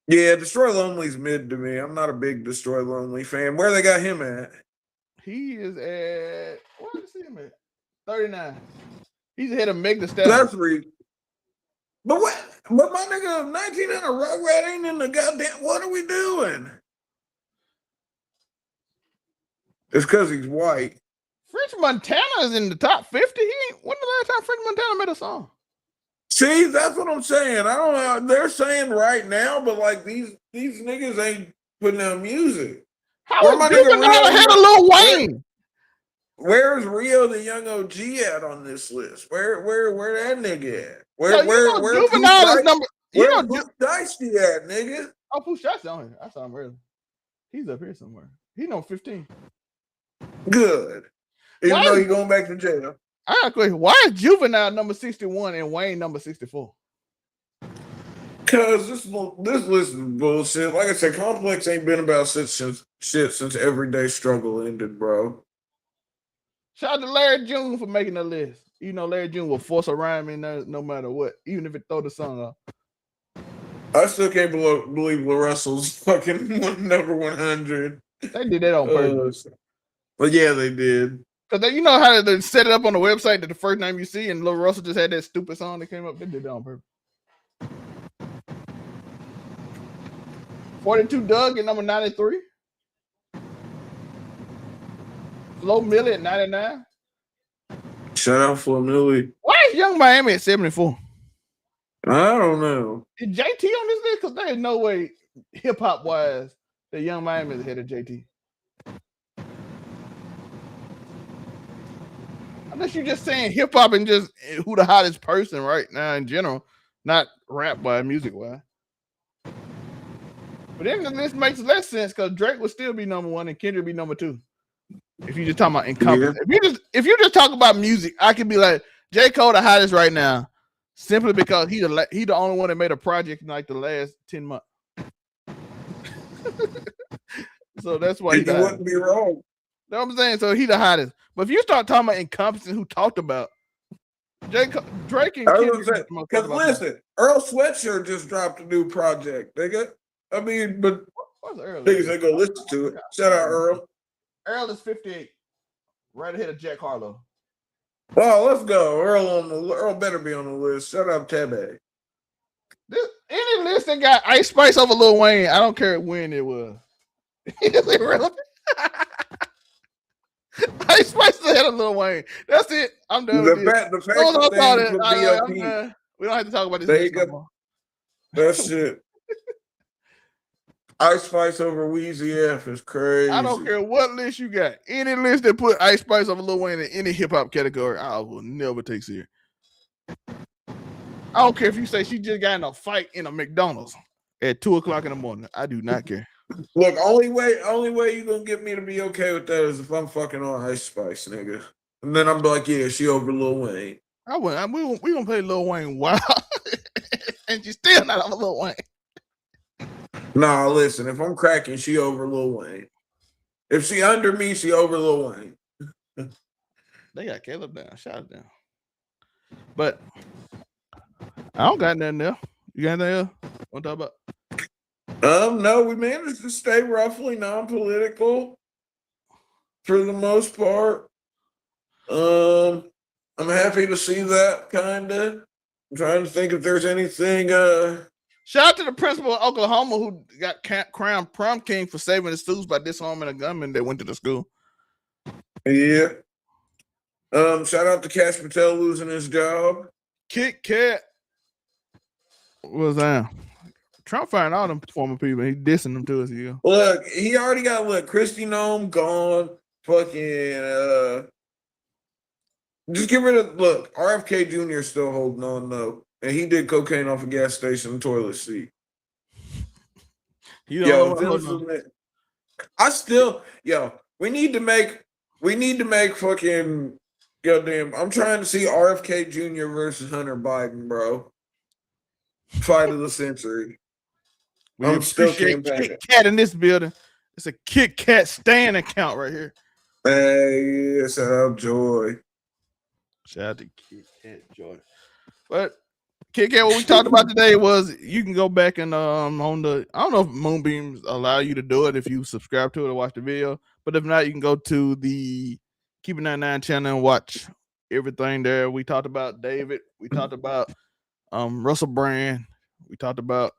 Yeah, Destroy Lonely's mid to me. I'm not a big Destroy Lonely fan. Where they got him at? He is at, where did I see him at? 39. He's ahead of Meg Thee Stallion. That's real. But my nigga, 19 and a Rugrat ain't in the goddamn. What are we doing? It's because he's white. French Montana is in the top 50. When the last time French Montana made a song? See, that's what I'm saying. I don't know. They're saying right now, but like these niggas ain't putting out music. How is Juvenile ahead of Lil Wayne? Where's Rio the Young OG at on this list? Where that nigga at? Where Juvenile is number? Where Dicey at, nigga? Oh, Pooh Shots on here. I saw him earlier. He's up here somewhere. He number 15. Good. Even though he's going back to jail. I got a question. Why is Juvenile number 61 and Wayne number 64? Because this list is bullshit. Like I said, Complex ain't been about since Everyday Struggle ended, bro. Shout out to Larry June for making the list. You know, Larry June will force a rhyme in there no matter what, even if it throw the song off. I still can't believe Lil Russell's fucking number 100. They did that on purpose. But yeah, they did. Because you know how they set it up on the website that the first name you see and Lil Russell just had that stupid song that came up? They did that on purpose. 42 Doug at number 93. Flo Milli at 99. Shout out Flo Milli. Why is Young Miami at 74? I don't know. Is JT on this list? Because there is no way hip hop wise that Young Miami is ahead of JT. Unless you're just saying hip hop and just who the hottest person right now in general, not rap wise, music wise. But then the list makes less sense because Drake would still be number 1 and Kendrick be number 2. If you just talking about incompetence. Yeah. If you just talk about music, I could be like J. Cole the hottest right now, simply because he the only one that made a project in like the last 10 months. So that's why he wouldn't be wrong. You know what I'm saying? So he the hottest. But if you start talking about incompetence, who talked about Drake and Kendrick? Because listen, Earl Sweatshirt just dropped a new project. But niggas ain't gonna listen to it. Shout out Earl. Earl is 58, right ahead of Jack Harlow. Oh, let's go. Earl better be on the list. Shout out Tabby. Any list that got Ice Spice over Lil Wayne, I don't care when it was. Is it relevant? Ice Spice is ahead of Lil Wayne. That's it. I'm done with this. We don't have to talk about this. There you go. That shit. Ice Spice over Weezy F is crazy. I don't care what list you got. Any list that put Ice Spice over Lil Wayne in any hip hop category, I will never take serious. I don't care if you say she just got in a fight in a McDonald's at 2:00 in the morning. I do not care. Look, only way you gonna get me to be okay with that is if I'm fucking on Ice Spice, nigga. And then I'm like, yeah, she over Lil Wayne. We gonna play Lil Wayne wild, and she's still not over Lil Wayne. Nah, listen, if I'm cracking, she over Lil Wayne. If she under me, she over Lil Wayne. They got Caleb down. Shout out down. But I don't got nothing there. You got anything else? What talk about? No, we managed to stay roughly non-political for the most part. I'm happy to see that, kinda. I'm trying to think if there's anything. Shout out to the principal of Oklahoma who got crowned prom king for saving the students by disarming a gunman that went to the school. Yeah. Shout out to Cash Patel losing his job. Kit Kat was Trump firing all them former people. He dissing them to us. Yeah. Look, he already got Christy Nome gone. Fucking just get rid of RFK Jr. is still holding on though. And he did cocaine off a gas station toilet seat. We need to make fucking goddamn. I'm trying to see RFK Jr. versus Hunter Biden, bro. Fight of the century. We appreciate Kit Kat in this building. It's a Kit Kat stand account right here. Hey, shout out Joy. Shout out to Kit Kat Joy. But Kit Kat, what we talked about today was you can go back and on the, I don't know if Moonbeams allow you to do it if you subscribe to it or watch the video, but if not, you can go to the Keep It 99 channel and watch everything there. We talked about David. We talked about Russell Brand. We talked about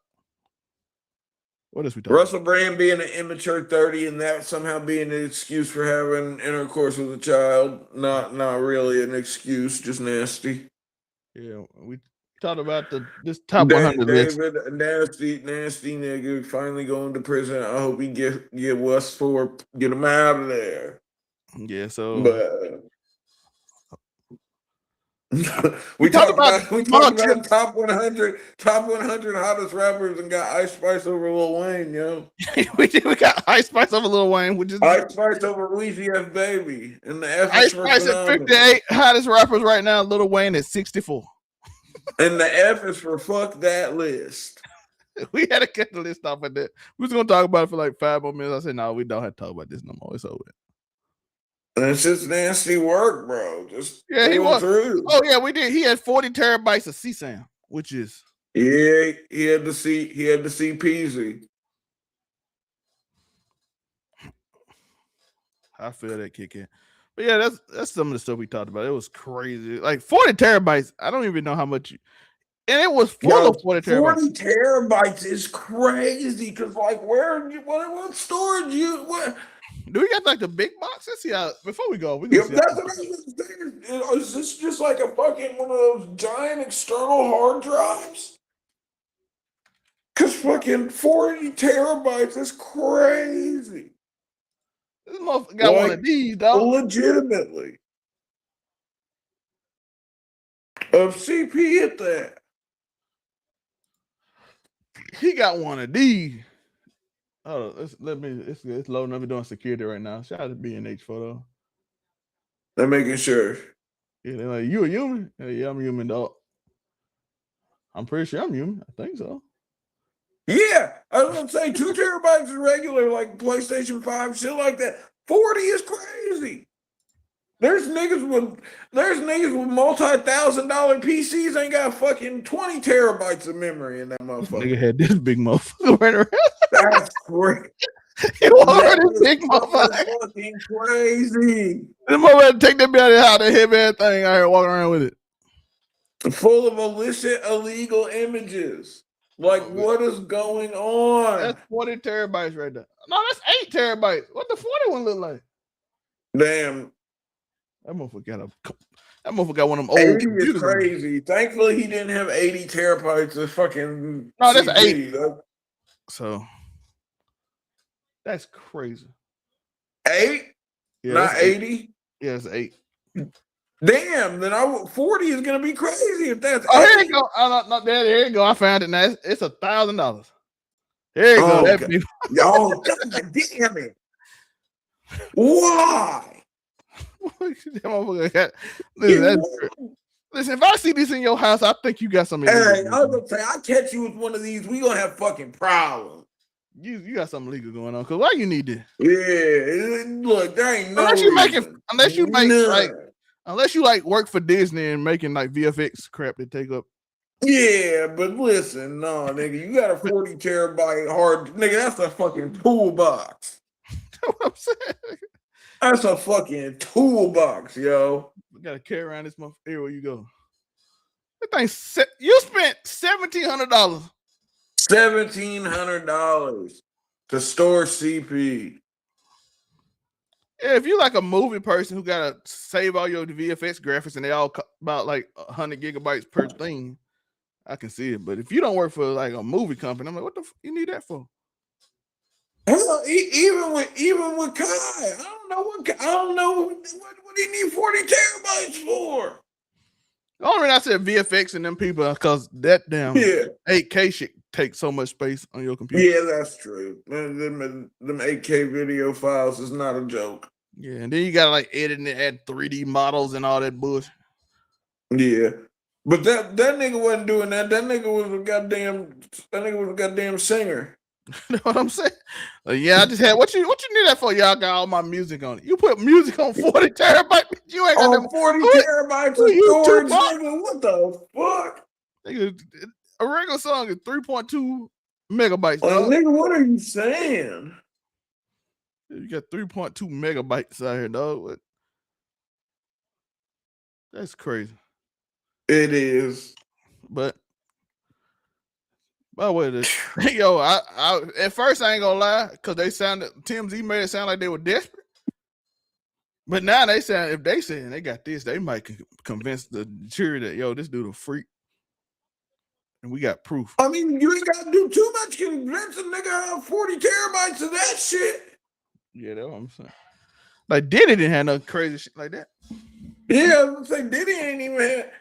what else we talked Russell Brand being an immature 30 and that somehow being an excuse for having intercourse with a child. Not really an excuse, just nasty. Yeah, we talked about this top 100 list. David, nasty nigga, finally going to prison. I hope he get what's for, get him out of there. Yeah, so we talked about top 100 hottest rappers and got Ice Spice over Lil Wayne, yo. we got Ice Spice over Lil Wayne, which is Ice Spice over Weezy F Baby, and the F Ice Spice at 58, hottest rappers right now. Lil Wayne at 64, and the F is for fuck that list. We had to cut the list off at that. We was gonna talk about it for like 5 more minutes. I said, no, we don't have to talk about this no more. It's over. It's just nasty work, bro. Just he was through. Oh yeah, we did. He had 40 terabytes of CSAM, which is he had to see Peasy. I feel that kick in. But yeah, that's some of the stuff we talked about. It was crazy. Like 40 terabytes. I don't even know how much. And it was full of 40 terabytes. 40 terabytes is crazy because, what storage what? Do we got like the big box? Let's see how. Before we go, that's what I was thinking. Is this just like a fucking one of those giant external hard drives? Because fucking 40 terabytes is crazy. This motherfucker got one of these, dog. Legitimately. Of CP at that. He got one of these. Oh, it's loading up and doing security right now. Shout out to B&H Photo. They're making sure. Yeah, they're like, you a human? Yeah, I'm a human, dog. I'm pretty sure I'm human. I think so. Yeah, I was gonna say 2 terabytes is regular, like PlayStation 5, shit like that. 40 is crazy. There's niggas with multi-$1,000 PCs ain't got fucking 20 terabytes of memory in that motherfucker. Nigga had this big motherfucker right around. That's great. It was this big motherfucker. Fucking crazy. This motherfucker take that bitch out of the headband thing out here walking around with it. Full of illicit, illegal images. Like, what is going on? That's 40 terabytes right there. No, that's 8 terabytes. What the 41 look like? Damn. That motherfucker got one of them old 80 computers. Is crazy. Thankfully, he didn't have 80 terabytes of fucking. No, that's CD, 8. though. So that's crazy. 8? Yeah, not 80? Yeah, it's 8. Damn, then 40 is gonna be crazy if that's. Oh, here you go. There you go. I found it now. It's $1,000. There you go. Okay. Oh, God damn it! Why? Listen, if I see this in your house, I think you got something. Hey, I was gonna say, I catch you with one of these, we gonna have fucking problems. You got something legal going on. Cause why you need this? Yeah, look, there ain't no unless you like work for Disney and making like VFX crap to take up. Yeah, but listen, no, nigga, you got a 40 terabyte hard nigga. That's a fucking toolbox. That's what I'm saying. That's a fucking toolbox, yo. You gotta carry around this motherfucker everywhere you go. That thing, you spent $1,700. $1,700 to store CP. Yeah, if you like a movie person who gotta save all your VFX graphics and they all about like 100 gigabytes per thing, I can see it. But if you don't work for like a movie company, I'm like, what the you need that for? Even with Kai, I don't know what he need 40 terabytes for. The only reason I said VFX and them people because that damn 8K shit takes so much space on your computer. Yeah, that's true. Them 8K video files is not a joke. Yeah, and then you gotta like edit and add 3D models and all that bullshit. Yeah. But that nigga wasn't doing that. That nigga was a goddamn singer. You know what I'm saying? Yeah, I just had what you need that for? Y'all got all my music on it. You put music on 40 terabytes. You ain't got them 40 terabytes of storage, nigga. What the fuck? Nigga, a regular song is 3.2 megabytes. Nigga, what are you saying? You got 3.2 megabytes out here, dog. That's crazy. It is. But by the way, yo, I at first I ain't gonna lie, because TMZ made it sound like they were desperate. But now they sound, if they saying they got this, they might convince the jury that this dude a freak. And we got proof. I mean, you ain't gotta do too much convincing, nigga. Have 40 terabytes of that shit. Yeah, that's what I'm saying. Like Diddy didn't have no crazy shit like that. Yeah, I was like Diddy ain't even had.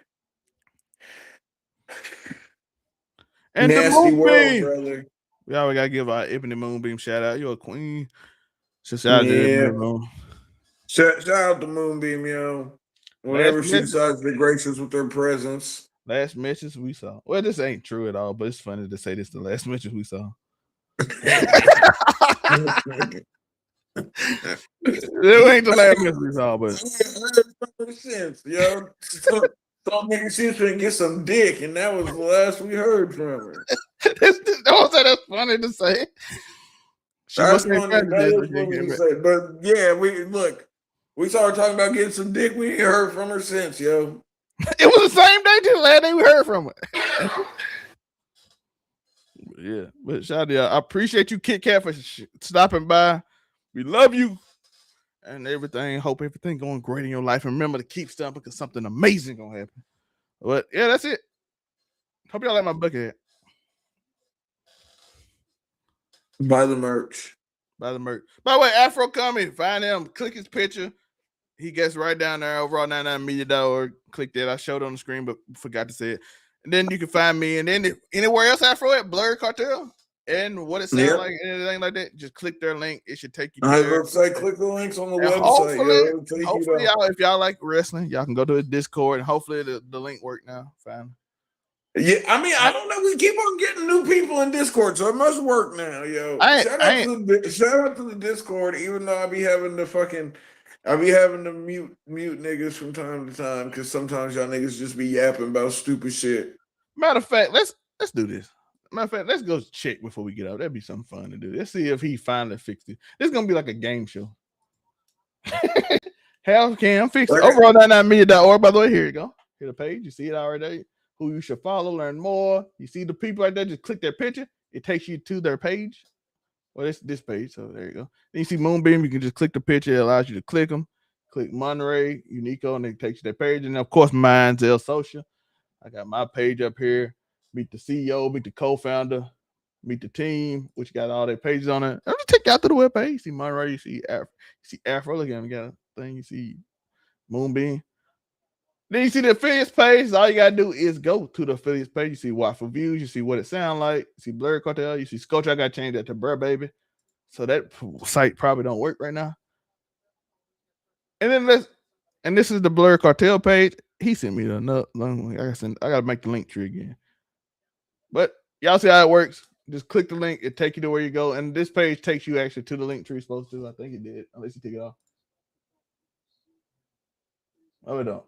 And nasty the world, brother. We always gotta give our Ebony Moonbeam shout out. You're a queen. So shout out to shout out to Moonbeam, yo. Whenever she decides to be gracious with her presence. Last message we saw. Well, this ain't true at all, but it's funny to say this the last message we saw. It ain't the last message we saw, but sense, yo. Some nigga she's trying to get some dick, and that was the last we heard from her. That's funny to say. That's funny to say. But yeah, we started talking about getting some dick. We ain't heard from her since, yo. It was the same day too. Last day we heard from her. Yeah, but shout out to y'all. I appreciate you, Kit Kat, for stopping by. We love you and everything. Hope everything going great in your life. And remember to keep stumping because something amazing gonna happen. But yeah, that's it. Hope y'all like my bucket. Buy the merch. By the way, Afro coming. Find him. Click his picture. He gets right down there, overall99media.org. Click that. I showed on the screen, but forgot to say it. And then you can find me. And then anywhere else Afro at, Blurred Cartel. And what it sounds like, anything like that, just click their link. It should take you I there. was say click the links on the website. Hopefully y'all, if y'all like wrestling, y'all can go to the Discord, and hopefully the link work now. Fine. Yeah, I mean, I don't know. We keep on getting new people in Discord, so it must work now, yo. Shout out to the Discord, even though I be having to mute niggas from time to time because sometimes y'all niggas just be yapping about stupid shit. Matter of fact, let's do this. Matter of fact, let's go check before we get out. That'd be something fun to do. Let's see if he finally fixed it. This is gonna be like a game show. How can fix it? Overall99media.org. By the way, here you go. Here the page. You see it already. Who you should follow, learn more. You see the people right there. Just click their picture. It takes you to their page. Well, it's this page. So there you go. Then you see Moonbeam. You can just click the picture. It allows you to click them. Click Monterey, Unico, and it takes you to their page. And of course, mine's Zell Social. I got my page up here. Meet the CEO, meet the co-founder, meet the team, which got all their pages on it. I'll just take you out to the webpage. You see Monterey, you see Afro. Look at him, got a thing. You see Moonbeam. Then you see the affiliates page. All you gotta do is go to the affiliates page. You see Waffle Views. You see what it sounds like. You see Blurred Cartel. You see Sculpture. I gotta change that to Burr Baby. So that site probably don't work right now. And then this is the Blurred Cartel page. He sent me another. I gotta make the link tree again. But y'all see how it works. Just click the link. It take you to where you go, and this page takes you actually to the link tree. Supposed to. I think it did, unless you take it off. No, it don't.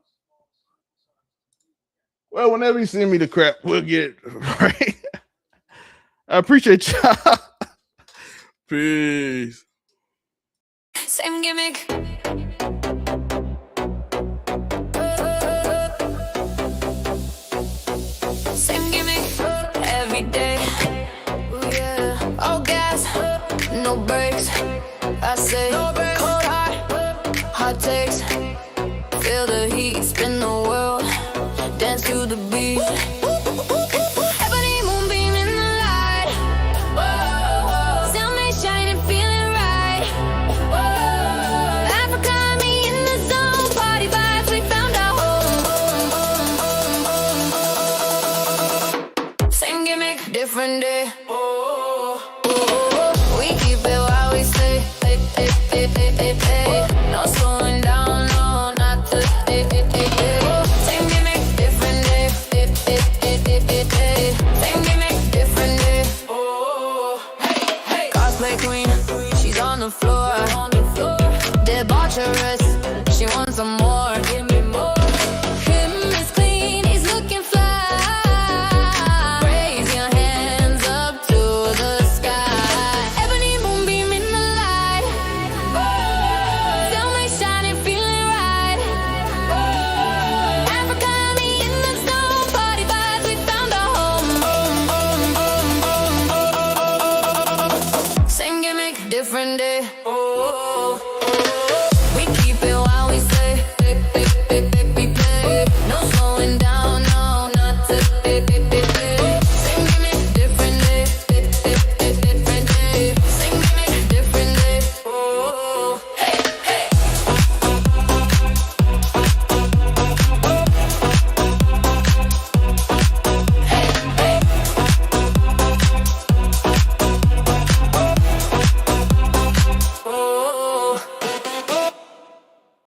Well, whenever you send me the crap, we'll get it right. I appreciate y'all. Peace. Same gimmick. Same gimmick every day. Ooh, yeah. All gas, no brakes. I say, no brakes. Cold hard, hot takes. Feel the heat, spin the world, dance to the beat.